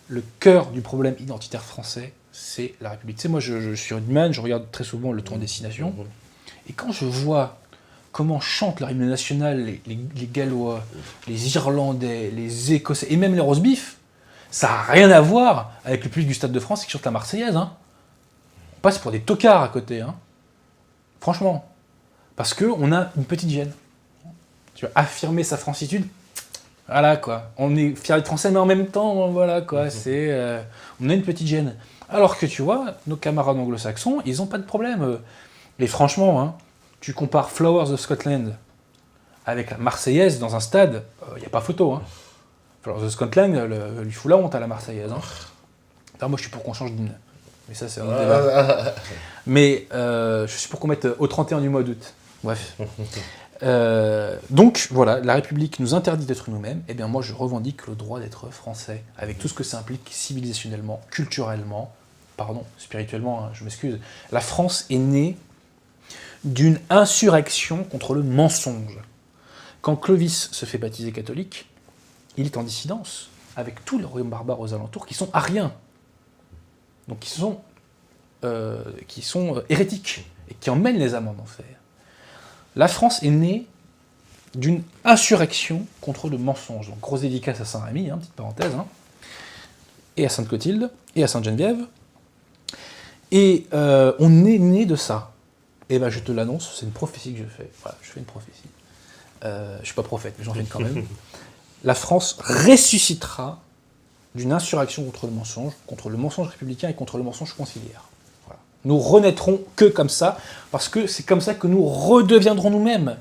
Le cœur du problème identitaire français, c'est la République. Tu sais, moi, je suis rugbyman, je regarde très souvent le tour Destination, et quand je vois comment chantent leur hymne national les Gallois, les Irlandais, les Écossais, et même les roast beef, ça n'a rien à voir avec le public du Stade de France qui chante la Marseillaise. Hein. On passe pour des tocards à côté. Hein. Franchement. Parce qu'on a une petite gêne. Tu vois, affirmer sa francitude, voilà, quoi. On est fiers d'être français, mais en même temps, voilà, quoi. On a une petite gêne. Alors que tu vois, nos camarades anglo-saxons, ils n'ont pas de problème. Et franchement, hein, tu compares Flowers of Scotland avec la Marseillaise dans un stade, il n'y a pas photo. Hein. Flowers of Scotland lui fout la honte à la Marseillaise. Hein. Alors moi, je suis pour qu'on change d'hymne. Mais ça, c'est un autre débat. Mais je suis pour qu'on mette au 31 du mois d'août. Bref. Donc, voilà, la République nous interdit d'être nous-mêmes. Eh bien, moi, je revendique le droit d'être français, avec tout ce que ça implique civilisationnellement, culturellement, spirituellement, hein, je m'excuse. La France est née d'une insurrection contre le mensonge. Quand Clovis se fait baptiser catholique, il est en dissidence avec tous les royaumes barbares aux alentours qui sont ariens, donc qui sont hérétiques et qui emmènent les âmes en enfer. La France est née d'une insurrection contre le mensonge. Donc, grosse dédicace à Saint-Rémy, hein, petite parenthèse, hein, et à Sainte-Clotilde, et à Sainte-Geneviève. Et on est né de ça. Et ben, je te l'annonce, c'est une prophétie que je fais. Voilà, je fais une prophétie. Je suis pas prophète, mais j'en fais une quand même. La France ressuscitera d'une insurrection contre le mensonge républicain et contre le mensonge conciliaire. Voilà. Nous renaîtrons que comme ça, parce que c'est comme ça que nous redeviendrons nous-mêmes.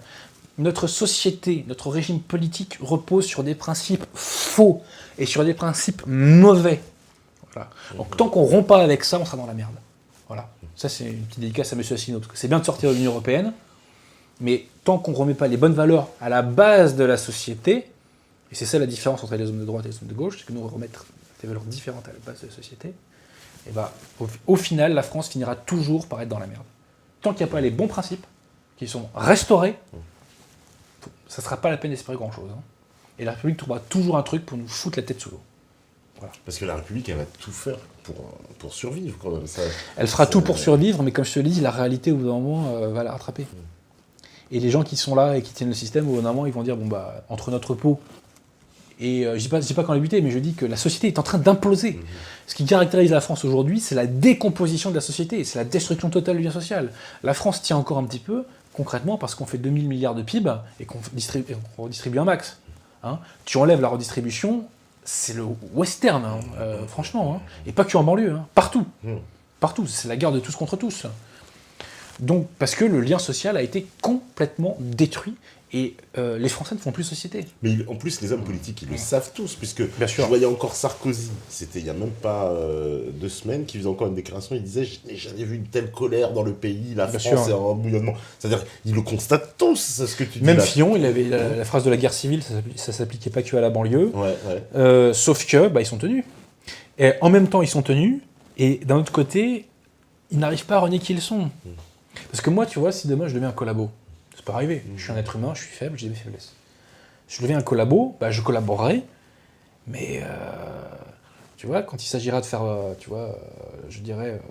Notre société, notre régime politique repose sur des principes faux et sur des principes mauvais. Voilà. Donc tant qu'on ne rompt pas avec ça, on sera dans la merde. Voilà. Ça, c'est une petite dédicace à M. Asselineau, parce que c'est bien de sortir de l'Union européenne, mais tant qu'on ne remet pas les bonnes valeurs à la base de la société, et c'est ça la différence entre les hommes de droite et les hommes de gauche, c'est que nous remettre des valeurs différentes à la base de la société, Et bah, au final, la France finira toujours par être dans la merde. Tant qu'il n'y a pas les bons principes qui sont restaurés, ça ne sera pas la peine d'espérer grand-chose. Hein. Et la République trouvera toujours un truc pour nous foutre la tête sous l'eau. Voilà. Parce que la République, elle va tout faire pour survivre, quand même. Elle fera tout pour survivre, mais comme je te le dis, la réalité, au bout d'un moment, va la rattraper. Et les gens qui sont là et qui tiennent le système, au bout d'un moment, ils vont dire, bon, bah, entre notre peau et... je ne dis pas qu'en la buter, mais je dis que la société est en train d'imploser. Ce qui caractérise la France aujourd'hui, c'est la décomposition de la société, c'est la destruction totale du lien social. La France tient encore un petit peu, concrètement, parce qu'on fait 2000 milliards de PIB et qu'on redistribue un max. Hein. Tu enlèves la redistribution, c'est le western, hein, franchement. Hein. Et pas que en banlieue, hein, partout. Partout, c'est la guerre de tous contre tous. Donc, parce que le lien social a été complètement détruit et les Français ne font plus société. Mais en plus, les hommes politiques, ils le savent tous, puisque Bien sûr. je voyais encore Sarkozy, c'était il n'y a même pas 2 semaines, qui faisait encore une déclaration, il disait « Je n'ai jamais vu une telle colère dans le pays, la Bien France sûr. est en bouillonnement ». C'est-à-dire qu'ils le constatent tous, c'est ce que tu dis Même là. Fillon, il avait la phrase de la guerre civile, ça s'appliquait pas que à la banlieue. Ouais. Sauf que, bah, ils sont tenus. Et en même temps, ils sont tenus, et d'un autre côté, ils n'arrivent pas à renier qui ils sont. Parce que moi, tu vois, si demain je deviens un collabo, c'est pas arrivé. Je suis un être humain, je suis faible, j'ai des faiblesses. Si je deviens un collabo, bah, je collaborerai, mais tu vois, quand il s'agira de faire, je dirais,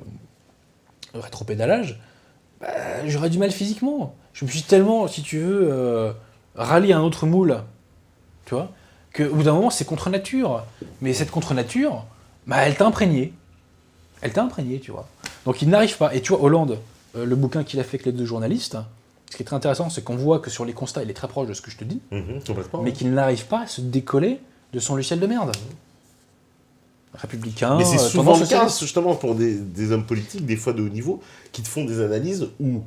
rétropédalage, bah, j'aurais du mal physiquement. Je me suis tellement, si tu veux, rallié à un autre moule, tu vois, qu'au bout d'un moment, c'est contre nature. Mais cette contre nature, bah, elle t'a imprégné. Elle t'a imprégné, tu vois. Donc il n'arrive pas. Et tu vois, Hollande, le bouquin qu'il a fait avec les 2 journalistes, ce qui est très intéressant, c'est qu'on voit que sur les constats, il est très proche de ce que je te dis, Complètement. mais qu'il n'arrive pas à se décoller de son logiciel de merde. Républicain, Mais c'est souvent tendance le cas, socialiste. justement, pour des hommes politiques, des fois de haut niveau, qui te font des analyses où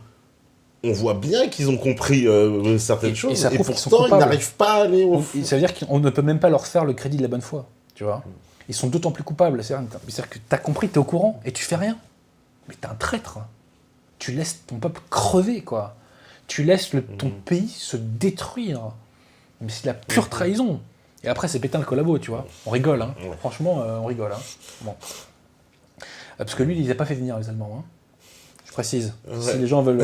on voit bien qu'ils ont compris certaines choses, et ça et prouve qu'ils sont pourtant, ils coupables. n'arrivent pas à aller au fond. Ça veut dire qu'on ne peut même pas leur faire le crédit de la bonne foi, tu vois. Ils sont d'autant plus coupables. C'est-à-dire que t'as compris, t'es au courant, et tu fais rien. Mais t'es un traître. Tu laisses ton peuple crever, quoi. Tu laisses ton pays se détruire. Mais c'est de la pure trahison. Et après, c'est Pétain le collabo, tu vois. On rigole, hein. Franchement, on rigole. Hein. Bon. Parce que lui, il les a pas fait venir, les Allemands. Hein. Je précise. Si les gens veulent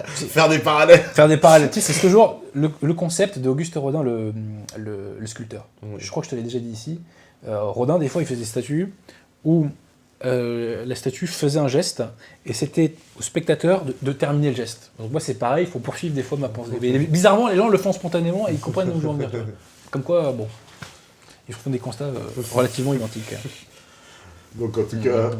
Faire des parallèles. faire des parallèles. Tu sais, c'est toujours le concept d'Auguste Rodin, le sculpteur. Je crois que je te l'ai déjà dit ici. Rodin, des fois, il faisait des statues où la statue faisait un geste et c'était au spectateur de terminer le geste. Donc moi, c'est pareil, il faut poursuivre des fois ma pensée. Mais bizarrement, les gens le font spontanément et ils comprennent où je veux en venir. Comme quoi, bon, ils font des constats relativement identiques. Donc en tout cas,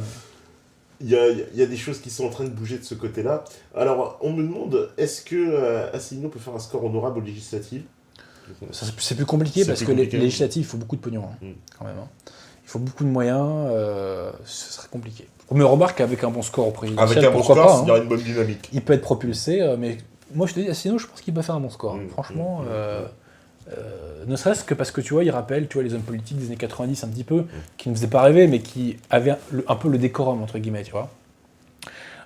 il y a des choses qui sont en train de bouger de ce côté-là. Alors, on me demande, est-ce que Asselineau peut faire un score honorable aux législatives ? C'est plus compliqué C'est parce plus que compliqué. les législatives, il faut beaucoup de pognon, hein, quand même. Hein. Il faut beaucoup de moyens, ce serait compliqué. Mais remarque qu'avec un bon score au présidentiel, Avec un bon pourquoi score, pas, il y aura hein. une bonne dynamique. Il peut être propulsé, mais moi je te dis, Asselineau, je pense qu'il peut faire un bon score. Franchement, ne serait-ce que parce que tu vois, il rappelle, tu vois, les hommes politiques des années 90 un petit peu, qui ne faisaient pas rêver, mais qui avaient un peu le décorum, entre guillemets, tu vois.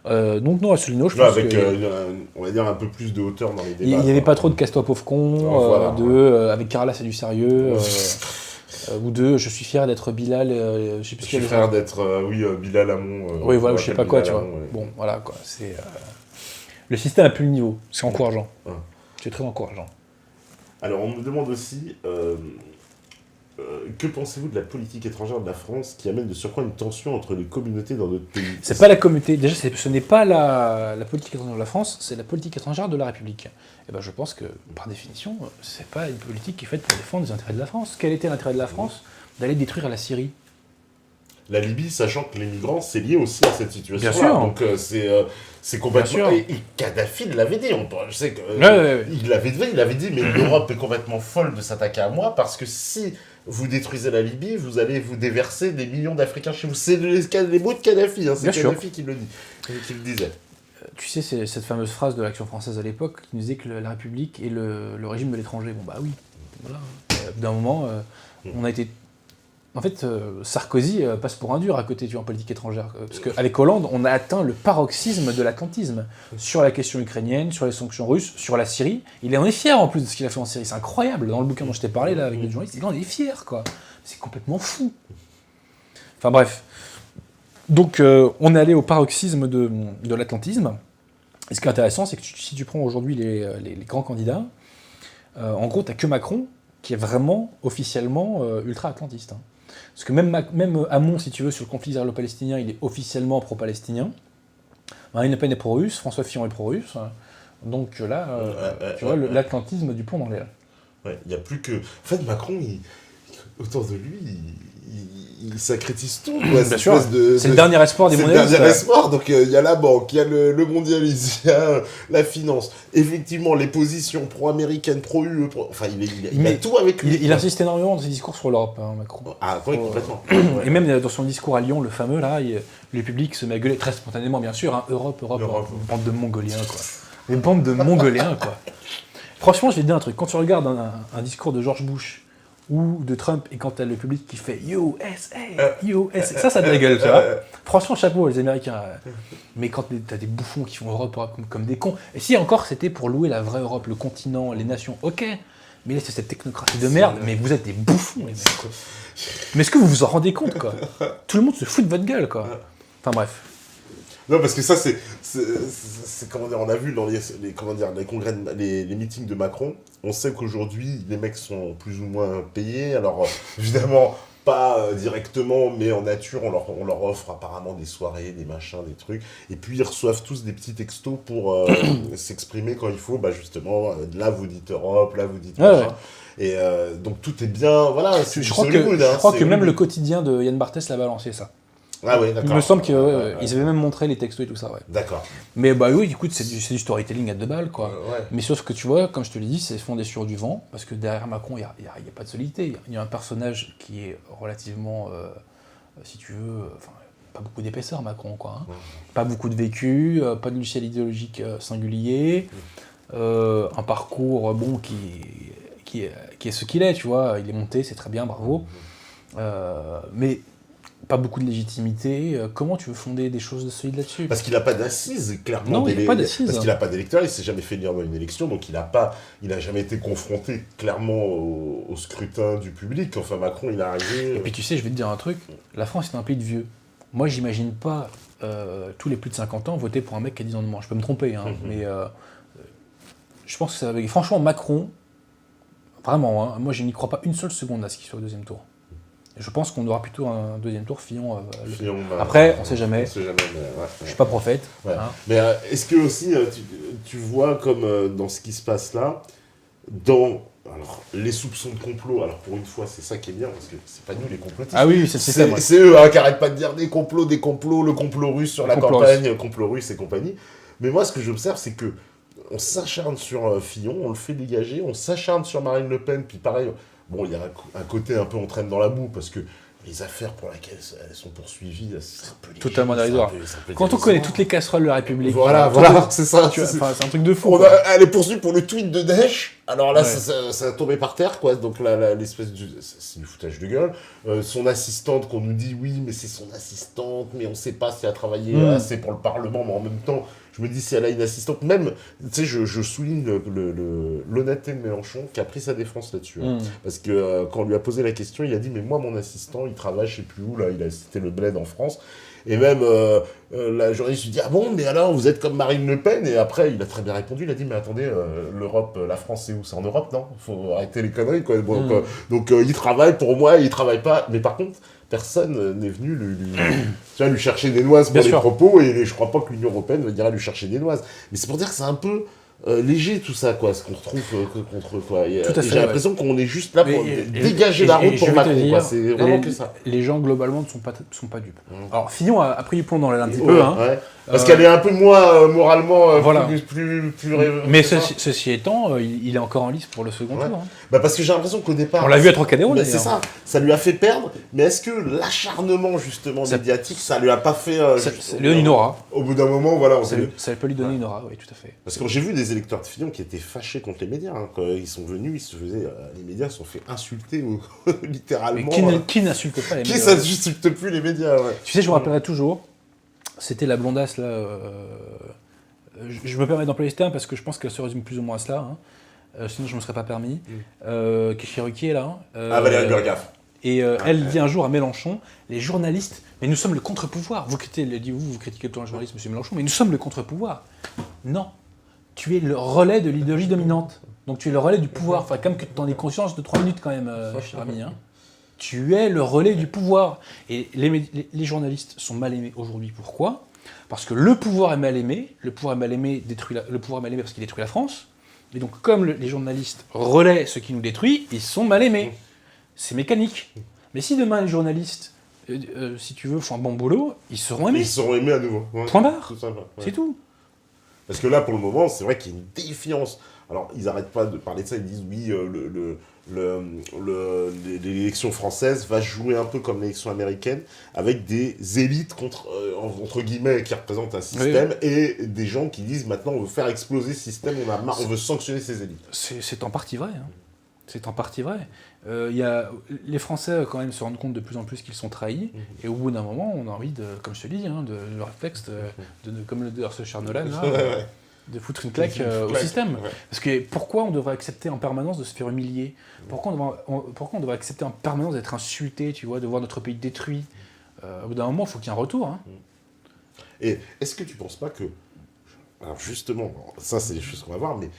Donc non, Asselineau, je pense Avec, que... on va dire, un peu plus de hauteur dans les Il débats. n'y avait pas trop de casse-toi pauvre con, Voilà, avec Carla c'est du sérieux, ou de je suis fier d'être Bilal, je sais plus Je ce suis qu'il y fier avait. d'être, Bilal Hamon. Oui, voilà, je sais pas quoi, Bilal tu vois. Hamon, ouais. Bon, voilà, quoi. C'est, le système a plus le niveau, c'est encourageant. Ouais. C'est très encourageant. Alors, on me demande aussi, que pensez-vous de la politique étrangère de la France qui amène de surcroît une tension entre les communautés dans notre pays ? C'est pas la communauté, déjà ce n'est pas la politique étrangère de la France, c'est la politique étrangère de la République. Et ben je pense que, par définition, c'est pas une politique qui est faite pour défendre les intérêts de la France. Quel était l'intérêt de la France d'aller détruire la Syrie ? La Libye, sachant que les migrants, c'est lié aussi à cette situation-là. Bien sûr. Donc c'est complètement... Bien sûr. Et Kadhafi l'avait dit. Je sais que Ouais. il avait dit, mais l'Europe est complètement folle de s'attaquer à moi parce que si vous détruisez la Libye, vous allez vous déverser des millions d'Africains chez vous. C'est les mots de Kadhafi, hein, c'est Bien sûr. Kadhafi qui le dit, qui le disait. Tu sais, c'est cette fameuse phrase de l'Action française à l'époque qui nous disait que la République est le régime de l'étranger. Bon bah oui, voilà. D'un moment, on a été... En fait, Sarkozy passe pour un dur à côté, tu vois, en politique étrangère. Parce qu'avec Hollande, on a atteint le paroxysme de l'atlantisme. Sur la question ukrainienne, sur les sanctions russes, sur la Syrie. Il en est fier en plus de ce qu'il a fait en Syrie. C'est incroyable. Dans le bouquin dont je t'ai parlé, là, avec les journalistes, il en est fier, quoi. C'est complètement fou. Enfin bref. Donc, on est allé au paroxysme de l'atlantisme. Et ce qui est intéressant, c'est que si tu prends aujourd'hui les grands candidats, en gros, tu n'as que Macron qui est vraiment officiellement ultra-atlantiste. Hein. Parce que même Hamon, si tu veux, sur le conflit israélo-palestinien, il est officiellement pro-palestinien. Marine Le Pen est pro-russe, François Fillon est pro-russe. Donc là, tu vois, l'atlantisme du plomb dans l'aile. Ouais, il n'y a plus que... En fait, Macron, autour de lui, il sacrétise tout. Quoi. Bien sûr, c'est le dernier espoir des mondialistes. C'est le dernier espoir, donc il y a la banque, il y a le mondialisme, il y a la finance. Effectivement, les positions pro-américaines, pro-UE, enfin, il a tout avec lui. Il insiste énormément dans ses discours sur l'Europe, hein, Macron. Ah oui, complètement. Et même dans son discours à Lyon, le fameux, là, le public se met à gueuler, très spontanément, bien sûr, hein, Europe. Bande de Mongoliens, quoi. Des bandes de Mongoliens, quoi. Franchement, je vais te dire un truc. Quand tu regardes un discours de George Bush ou de Trump, et quand t'as le public qui fait USA, ça te la gueule, tu vois. Franchement, chapeau, les Américains. Mais quand t'as des bouffons qui font Europe comme des cons. Et si encore c'était pour louer la vraie Europe, le continent, les nations, ok. Mais là, c'est cette technocratie de merde, mais vous êtes des bouffons, les mecs, quoi. Mais est-ce que vous vous en rendez compte, quoi? Tout le monde se fout de votre gueule, quoi. Enfin bref. Non, parce que ça, c'est comment dire, on a vu dans les congrès, les meetings de Macron, on sait qu'aujourd'hui, les mecs sont plus ou moins payés. Alors, évidemment, pas directement, mais en nature, on leur offre apparemment des soirées, des machins, des trucs. Et puis, ils reçoivent tous des petits textos pour s'exprimer quand il faut. Bah, justement, là, vous dites Europe, là, vous dites machin. Ouais. Et donc, tout est bien. Voilà, je crois que même le quotidien de Yann Barthès l'a balancé, ça. Ah ouais, d'accord. Il me semble qu'ils avaient même montré les textos et tout ça, ouais. D'accord. Mais bah oui, écoute, c'est du storytelling à 2 balles, quoi. Ouais. Mais sauf que tu vois, comme je te l'ai dit, c'est fondé sur du vent, parce que derrière Macron, il n'y a pas de solidité. Il y a un personnage qui est relativement, si tu veux, pas beaucoup d'épaisseur, Macron, quoi. Hein. Pas beaucoup de vécu, pas de logiciel idéologique singulier, un parcours, bon, qui est ce qu'il est, tu vois. Il est monté, c'est très bien, bravo. Mais pas beaucoup de légitimité. Comment tu veux fonder des choses solides là-dessus? Parce qu'il n'a pas d'assises, clairement. Non, il n'a pas d'assises. Parce qu'il n'a pas d'électeurs, il ne s'est jamais fait élire dans une élection, donc il n'a jamais été confronté clairement au scrutin du public. Enfin, Macron, il est arrivé... Et puis tu sais, je vais te dire un truc, la France est un pays de vieux. Moi, j'imagine pas tous les plus de 50 ans voter pour un mec qui a 10 ans de moins. Je peux me tromper, hein, mais je pense que ça va... Franchement, Macron, vraiment, hein, moi je n'y crois pas une seule seconde à ce qu'il soit au deuxième tour. Je pense qu'on aura plutôt un deuxième tour, Fillon. Après, on sait jamais. Je suis pas prophète. Ouais. Hein. Mais est-ce que aussi, tu vois comme dans ce qui se passe là, alors, les soupçons de complot, alors pour une fois, c'est ça qui est bien, parce que c'est pas nous les complotistes. Ah oui, c'est ça. C'est eux qui arrêtent pas de dire des complots, le complot russe sur la campagne, le complot russe et compagnie. Mais moi, ce que j'observe, c'est que on s'acharne sur Fillon, on le fait dégager, on s'acharne sur Marine Le Pen, puis pareil... Bon, il y a un côté un peu on traîne dans la boue, parce que les affaires pour lesquelles elles sont poursuivies, c'est un peu léger, totalement dérisoire. Quand on connaît toutes les casseroles de la République... Voilà, c'est ça. C'est un truc de fou. Elle est poursuivie pour le tweet de Daesh. Alors là, ça a tombé par terre, quoi. Donc là, l'espèce de... C'est du foutage de gueule. Son assistante, qu'on nous dit, oui, mais c'est son assistante, mais on ne sait pas si elle a travaillé assez pour le Parlement, mais en même temps... Je me dis, si elle a une assistante, même, tu sais, je souligne l'honnêteté de Mélenchon qui a pris sa défense là-dessus. Hein. Parce que quand on lui a posé la question, il a dit, mais moi, mon assistant, il travaille, je sais plus où, là, il a cité le bled en France. Et même, la journaliste lui dit, ah bon, mais alors, vous êtes comme Marine Le Pen? Et après, il a très bien répondu, il a dit, mais attendez, l'Europe, la France, c'est où? C'est en Europe, non? Faut arrêter les conneries, quoi. Bon, donc, il travaille pour moi, il travaille pas. Mais par contre, personne n'est venu lui chercher des noises pour les propos, et je crois pas que l'Union européenne va dire lui chercher des noises. Mais c'est pour dire que c'est un peu léger tout ça, quoi, ce qu'on retrouve contre quoi. Et j'ai l'impression qu'on est juste là pour dégager la route pour Macron, quoi. C'est vraiment que ça. Les gens, globalement, ne sont pas dupes. Alors, Fillon a pris du plomb dans l'aile un petit peu. Hein. Ouais. Parce qu'elle est un peu moins moralement voilà. plus mais ceci étant, il est encore en lice pour le second tour. Hein. Bah parce que j'ai l'impression qu'au départ... On l'a vu à Trocadéro, d'ailleurs. C'est ça lui a fait perdre, mais est-ce que l'acharnement, justement, médiatique, ça lui a pas fait... Ça lui donne une aura. Au bout d'un moment, voilà... Ça peut lui donner une aura, oui, tout à fait. Parce que j'ai vu des électeurs de Fillon qui étaient fâchés contre les médias. Hein. Quand ils sont venus, ils se faisaient... les médias se sont fait insulter, littéralement. Mais qui n'insulte pas les médias? Qui n'insulte plus les médias, ouais. Tu sais, je me rappellerai toujours... C'était la blondasse, là... je me permets d'employer ce terme parce que je pense qu'elle se résume plus ou moins à cela. Hein. Sinon, je ne me serais pas permis. Qui est Ruquier, là. Valérie Burgaf. Et elle dit un jour à Mélenchon, les journalistes, mais nous sommes le contre-pouvoir. Vous critiquez tout le journaliste, monsieur Mélenchon, mais nous sommes le contre-pouvoir. Non, tu es le relais de l'idéologie dominante. Donc tu es le relais du pouvoir. Enfin, comme que tu en aies conscience de 3 minutes quand même, cher ami. Hein. Tu es le relais du pouvoir. Et les journalistes sont mal aimés aujourd'hui. Pourquoi ? Parce que le pouvoir est mal aimé. Le pouvoir est mal aimé parce qu'il détruit la France. Et donc, comme les journalistes relaient ce qui nous détruit, ils sont mal aimés. C'est mécanique. Mais si demain les journalistes, si tu veux, font un bon boulot, ils seront aimés. Ils seront aimés à nouveau. Ouais. Point barre. Tout simple, ouais. C'est tout. Parce que là, pour le moment, c'est vrai qu'il y a une défiance. Alors, ils n'arrêtent pas de parler de ça. Ils disent, oui, l'élection française va jouer un peu comme l'élection américaine, avec des élites entre guillemets, qui représentent un système, et des gens qui disent, maintenant, on veut faire exploser ce système, on veut sanctionner ces élites. C'est en partie vrai. Hein. C'est en partie vrai. Les Français, quand même, se rendent compte de plus en plus qu'ils sont trahis, et au bout d'un moment, on a envie de, comme je te dis, hein, de le réflexe, comme le dit ce cher Nolan, là, de foutre une claque au système. Ouais. Parce que pourquoi on devrait accepter en permanence de se faire humilier ? Pourquoi on devrait accepter en permanence d'être insulté, tu vois, de voir notre pays détruit ? Au bout d'un moment, il faut qu'il y ait un retour. Hein. Et est-ce que tu ne penses pas que... Alors justement, ça c'est des choses qu'on va voir, mais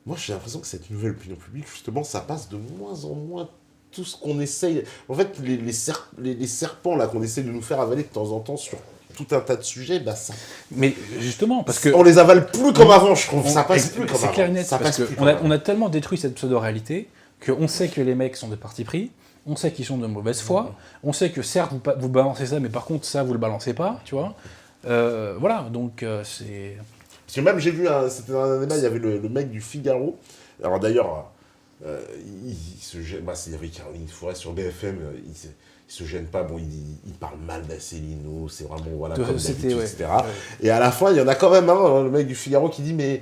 moi j'ai l'impression que cette nouvelle opinion publique, justement, ça passe de moins en moins tout ce qu'on essaye... En fait, les serpents là qu'on essaie de nous faire avaler de temps en temps sur tout un tas de sujets, bah ça... Mais justement, parce que... On les avale plus comme avant, je trouve. Ça passe plus comme avant. C'est clair et net, parce qu'on a tellement détruit cette pseudo-réalité qu'on sait que les mecs sont de parti pris, on sait qu'ils sont de mauvaise foi, on sait que certes, vous balancez ça, mais par contre, ça, vous le balancez pas, tu vois. Voilà, donc c'est... Parce que même, j'ai vu, c'était un débat, il y avait le mec du Figaro. Alors d'ailleurs, il se gêne, c'est avec Caroline Fourest sur BFM, il se gêne pas, bon, il parle mal d'Asselineau, c'est vraiment, voilà, comme d'habitude, etc. Ouais. Et à la fin, il y en a quand même un, le mec du Figaro, qui dit, mais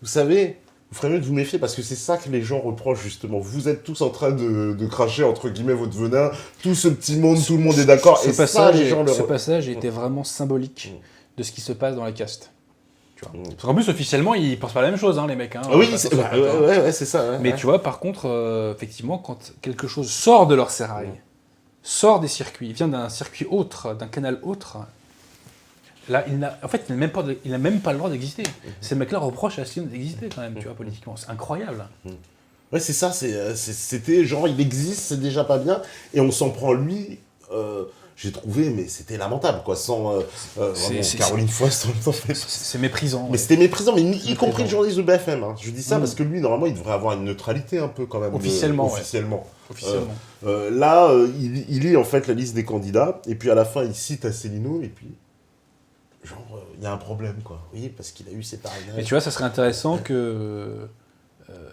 vous savez, vous ferez mieux de vous méfier, parce que c'est ça que les gens reprochent, justement. Vous êtes tous en train de cracher, entre guillemets, votre venin, tout ce petit monde, tout le monde est d'accord, et ça, les gens Ce passage était vraiment symbolique de ce qui se passe dans la caste. Parce qu'en plus, officiellement, ils pensent pas la même chose, hein, les mecs. Hein, oui, c'est ça. Ouais, mais tu vois, par contre, effectivement, quand quelque chose sort de leur sérail, sort des circuits, vient d'un circuit autre, d'un canal autre, là, il n'a même pas le droit d'exister. Ces mecs-là reprochent à Asselineau d'exister, quand même, tu vois, politiquement. C'est incroyable. Ouais, c'est ça. C'était genre, il existe, c'est déjà pas bien, et on s'en prend lui... j'ai trouvé, mais c'était lamentable, quoi, sans Caroline Fourest en même temps. C'est méprisant. Mais c'était méprisant, mais y compris le journaliste de BFM. Hein. Je dis ça parce que lui, normalement, il devrait avoir une neutralité un peu, quand même. Officiellement. Là, il lit, en fait, la liste des candidats, et puis à la fin, il cite Asselineau, et puis... Genre, il y a un problème, quoi. Oui, parce qu'il a eu ses parrainages. Mais tu vois, ça serait intéressant que...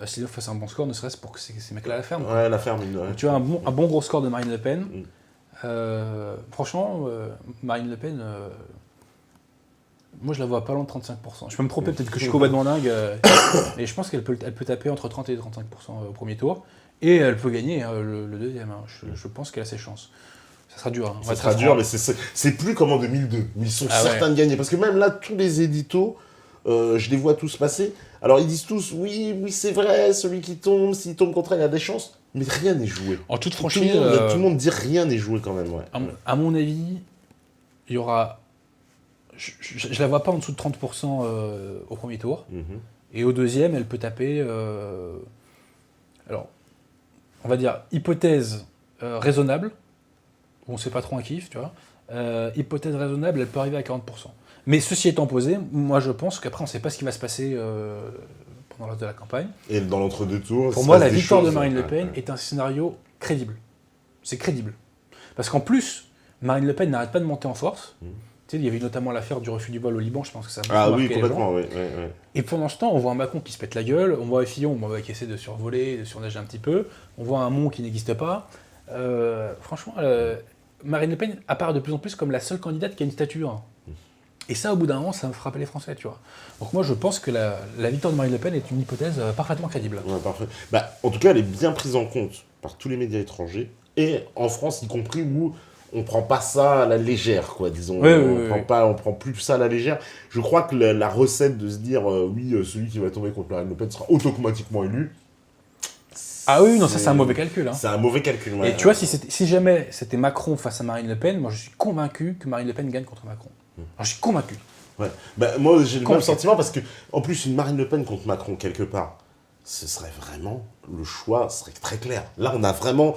Asselineau fasse un bon score, ne serait-ce pour que ces mecs-là la ferment. Ouais, la ferment. Ouais. Tu vois, un bon gros score de Marine Le Pen... franchement, Marine Le Pen, moi je la vois pas loin de 35%. Je peux me tromper, peut-être que je suis complètement dingue, mais je pense qu'elle peut taper entre 30 et 35% au premier tour, et elle peut gagner le deuxième. Hein. Je pense qu'elle a ses chances. Ça sera dur. Hein. Ça sera dur, mais c'est plus comme en 2002, où ils sont certains de gagner. Parce que même là, tous les éditos, je les vois tous passer. Alors ils disent tous, oui, c'est vrai, celui qui tombe, s'il tombe contre elle, il a des chances. Mais rien n'est joué. En toute franchise... Tout le monde dit rien n'est joué quand même, ouais. À mon avis, il y aura... Je la vois pas en dessous de 30% au premier tour. Et au deuxième, elle peut taper... Alors, on va dire hypothèse raisonnable, où on sait pas trop un kiff, tu vois. Hypothèse raisonnable, elle peut arriver à 40%. Mais ceci étant posé, moi je pense qu'après, on sait pas ce qui va se passer... dans le reste de la campagne. Et dans l'entre-deux tours... Pour moi, la victoire de Marine Le Pen est un scénario crédible. C'est crédible. Parce qu'en plus, Marine Le Pen n'arrête pas de monter en force. Tu sais, il y avait notamment l'affaire du refus du vol au Liban, je pense que ça a beaucoup marqué complètement, les gens. Oui. Et pendant ce temps, on voit un Macron qui se pète la gueule, on voit un Fillon qui essaie de survoler, de surnager un petit peu, on voit un Mon qui n'existe pas. Franchement, Marine Le Pen apparaît de plus en plus comme la seule candidate qui a une stature. Et ça, au bout d'un moment, ça me frappait les Français, tu vois. Donc moi, je pense que la victoire de Marine Le Pen est une hypothèse parfaitement crédible. Ouais, parfait. En tout cas, elle est bien prise en compte par tous les médias étrangers, et en France y compris, où on prend pas ça à la légère, quoi, disons. On prend plus ça à la légère. Je crois que la recette de se dire, celui qui va tomber contre Marine Le Pen sera automatiquement élu, Ah oui, non, ça c'est un mauvais calcul. Hein. C'est un mauvais calcul. Et tu vois, si jamais c'était Macron face à Marine Le Pen, moi je suis convaincu que Marine Le Pen gagne contre Macron. Alors, je suis convaincu. Ouais. Bah, moi, j'ai le même sentiment parce que, en plus, une Marine Le Pen contre Macron, quelque part, ce serait vraiment, le choix serait très clair. Là, on a vraiment,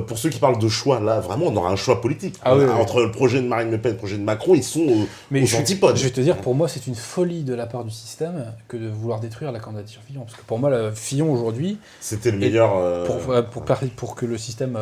pour ceux qui parlent de choix, là, vraiment, on aura un choix politique. Entre le projet de Marine Le Pen et le projet de Macron, ils sont aux antipodes. Je vais te dire, pour moi, c'est une folie de la part du système que de vouloir détruire la candidature Fillon. Parce que pour moi, Fillon, aujourd'hui... C'était le meilleur... Pour que le système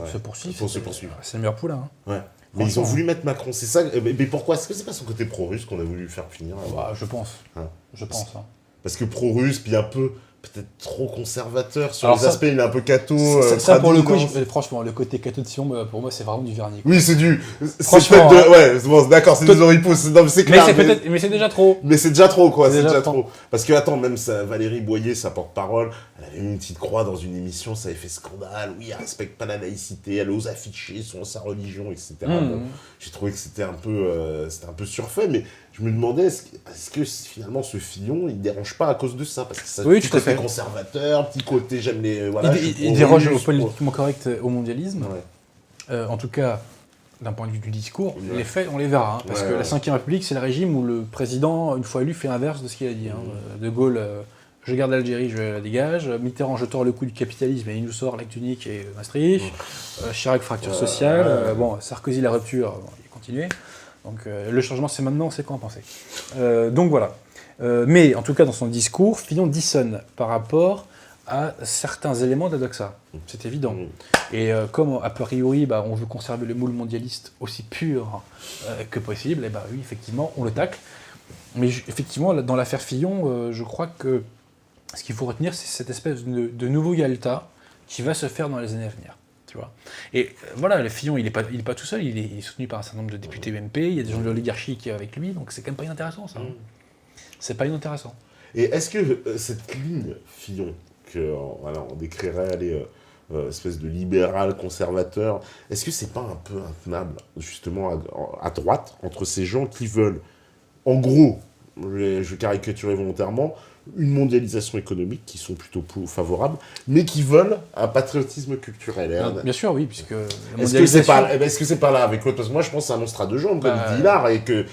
se poursuive, c'est le meilleur poulain. Hein. Ouais. Mais ils ont voulu mettre Macron, c'est ça. Mais pourquoi? Est-ce que c'est pas son côté pro-russe qu'on a voulu faire finir? Je pense. Hein. Je pense. Hein. Parce que pro-russe, puis un peu, peut-être trop conservateur sur les aspects, il est un peu catho. Ça pour le coup, franchement, le côté catho de Sion, pour moi, c'est vraiment du vernis. Oui, c'est du. Franchement. Ouais, bon, d'accord, c'est des oripeaux, c'est clair. Mais c'est déjà trop. Mais c'est déjà trop, quoi, c'est déjà trop. Parce que, attends, même Valérie Boyer, sa porte-parole, elle avait mis une petite croix dans une émission, ça avait fait scandale. Oui, elle respecte pas la laïcité, elle ose afficher sa religion, etc. Bon, j'ai trouvé que c'était un peu surfait, mais je me demandais, est-ce que finalement ce Fillon, il dérange pas à cause de ça? Parce que ça, oui, tout à fait. Conservateur, petit côté, j'aime les... Voilà, il déroge au politiquement correct au mondialisme. Ouais. En tout cas, d'un point de vue du discours, les faits, on les verra. Hein, parce que la Ve République, c'est le régime où le président, une fois élu, fait l'inverse de ce qu'il a dit. Hein. De Gaulle, je garde l'Algérie, je la dégage. Mitterrand, je tords le cou du capitalisme et il nous sort l'acte unique et Maastricht. Chirac, fracture sociale. Sarkozy, la rupture, il continue. Donc le changement, c'est maintenant, c'est quoi en penser. Donc voilà. Mais en tout cas, dans son discours, Fillon dissonne par rapport à certains éléments de la doxa. C'est évident. Et comme a priori, on veut conserver le moule mondialiste aussi pur que possible, et oui, effectivement, on le tacle. Mais effectivement, dans l'affaire Fillon, je crois que ce qu'il faut retenir, c'est cette espèce de nouveau Yalta qui va se faire dans les années à venir. Tu vois. Et voilà, le Fillon, il est pas tout seul, il est soutenu par un certain nombre de députés UMP, il y a des gens de l'oligarchie qui sont avec lui, donc c'est quand même pas inintéressant, ça. C'est pas inintéressant. Et est-ce que cette ligne Fillon, on décrirait espèce de libéral conservateur, est-ce que c'est pas un peu intenable, justement, à droite, entre ces gens qui veulent, en gros, je caricaturais volontairement, une mondialisation économique qui sont plutôt favorables, mais qui veulent un patriotisme culturel. Bien sûr, oui, puisque la mondialisation... Est-ce que c'est pas là avec l'autre? Parce que moi, je pense que c'est un monstre à deux jambes, comme dit Hilar, et que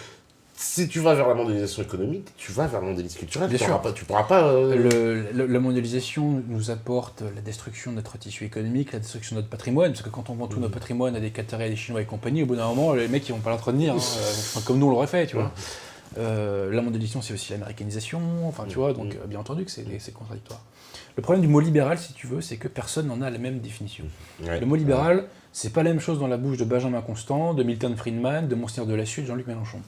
si tu vas vers la mondialisation économique, tu vas vers la mondialisation culturelle. Bien sûr. Tu pourras pas... La mondialisation nous apporte la destruction de notre tissu économique, la destruction de notre patrimoine, parce que quand on vend tout notre patrimoine à des Qataris, à des Chinois et compagnie, au bout d'un moment, les mecs, ils vont pas l'entretenir, comme nous, on l'aurait fait, tu vois. La mondialisation, c'est aussi l'américanisation, tu vois, donc bien entendu que c'est contradictoire. Le problème du mot libéral, si tu veux, c'est que personne n'en a la même définition. Le mot libéral, c'est pas la même chose dans la bouche de Benjamin Constant, de Milton Friedman, de Monseigneur de Lassus, de Jean-Luc Mélenchon.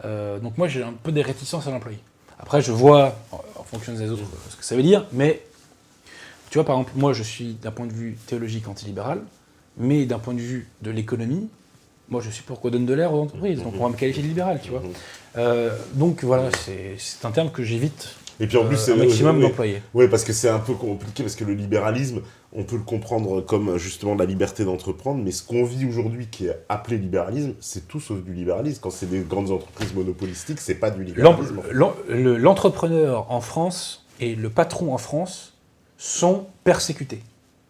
Donc moi, j'ai un peu des réticences à l'employer. Après, je vois, en fonction des autres, ce que ça veut dire, mais tu vois, par exemple, moi, je suis d'un point de vue théologique antilibéral, mais d'un point de vue de l'économie, moi, je suis pour qu'on donne de l'air aux entreprises, donc on va me qualifier de libéral, tu vois. Donc voilà, c'est un terme que j'évite et puis en plus, un maximum d'employer. Oui, parce que c'est un peu compliqué, parce que le libéralisme, on peut le comprendre comme justement la liberté d'entreprendre, mais ce qu'on vit aujourd'hui qui est appelé libéralisme, c'est tout sauf du libéralisme. Quand c'est des grandes entreprises monopolistiques, c'est pas du libéralisme. L'entrepreneur en France et le patron en France sont persécutés.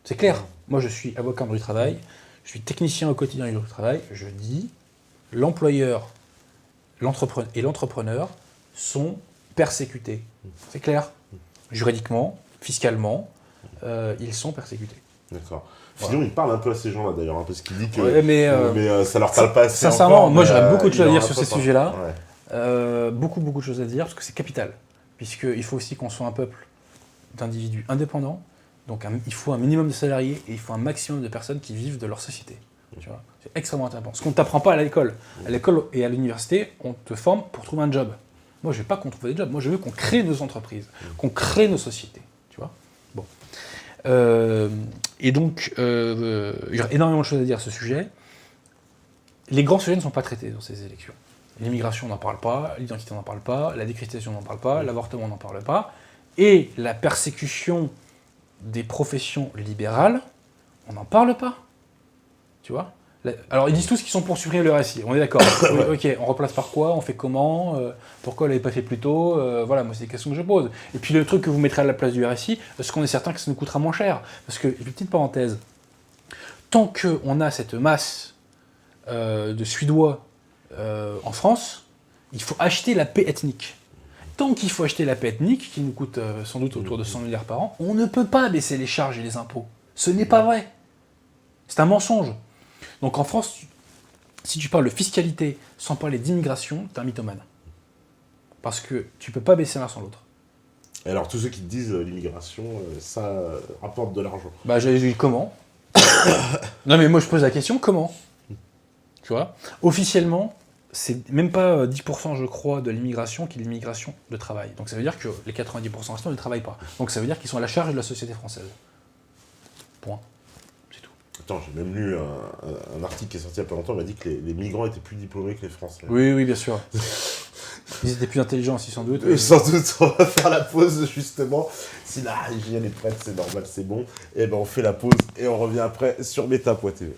C'est clair. Moi, je suis avocat en droit du travail, je suis technicien au quotidien du droit du travail, je dis, l'employeur et l'entrepreneur sont persécutés. C'est clair. Juridiquement, fiscalement, ils sont persécutés. D'accord. Fillon, il parle un peu à ces gens-là d'ailleurs, parce qu'il dit que mais ça leur parle pas assez. Sincèrement, encore, moi j'aurais beaucoup de choses à dire sur ces sujets-là. Ouais. Beaucoup de choses à dire, parce que c'est capital. Puisqu'il faut aussi qu'on soit un peuple d'individus indépendants. Donc il faut un minimum de salariés et il faut un maximum de personnes qui vivent de leur société. Tu vois, c'est extrêmement important. Ce qu'on ne t'apprend pas à l'école. À l'école et à l'université, on te forme pour trouver un job. Moi, je ne veux pas qu'on trouve des jobs. Moi, je veux qu'on crée nos entreprises, qu'on crée nos sociétés. Tu vois. Bon. Et donc, il y a énormément de choses à dire à ce sujet. Les grands sujets ne sont pas traités dans ces élections. L'immigration, on n'en parle pas. L'identité, on n'en parle pas. La décrétisation, on n'en parle pas. L'avortement, on n'en parle pas. Et la persécution des professions libérales, on n'en parle pas. Tu vois ? Alors, ils disent tous qu'ils sont pour supprimer le RSI. On est d'accord. Oui, ok, on remplace par quoi? On fait comment? Pourquoi on l'avait pas fait plus tôt? Voilà, moi, c'est des questions que je pose. Et puis, le truc que vous mettrez à la place du RSI, est-ce qu'on est certain que ça nous coûtera moins cher? Parce que, une petite parenthèse, tant qu'on a cette masse de Suédois en France, il faut acheter la paix ethnique. Tant qu'il faut acheter la paix ethnique, qui nous coûte sans doute autour de 100 milliards par an, on ne peut pas baisser les charges et les impôts. Ce n'est pas vrai. C'est un mensonge. Donc en France, si tu parles de fiscalité sans parler d'immigration, t'es un mythomane. Parce que tu peux pas baisser l'un sans l'autre. Et alors, tous ceux qui te disent l'immigration, ça rapporte de l'argent. Bah j'ai dit comment? Non mais moi je pose la question, comment? Tu vois? Officiellement, c'est même pas 10% je crois de l'immigration qui est l'immigration de travail. Donc ça veut dire que les 90% restants ne travaillent pas. Donc ça veut dire qu'ils sont à la charge de la société française. Point. C'est tout. Attends, j'ai même lu un article qui est sorti il y a pas longtemps, il m'a dit que les migrants étaient plus diplômés que les Français. Oui, oui, bien sûr. Ils étaient plus intelligents aussi, sans doute. Sans doute, on va faire la pause, justement. Si la hygiène est prête, c'est normal, c'est bon. Et ben on fait la pause et on revient après sur Metapoids TV.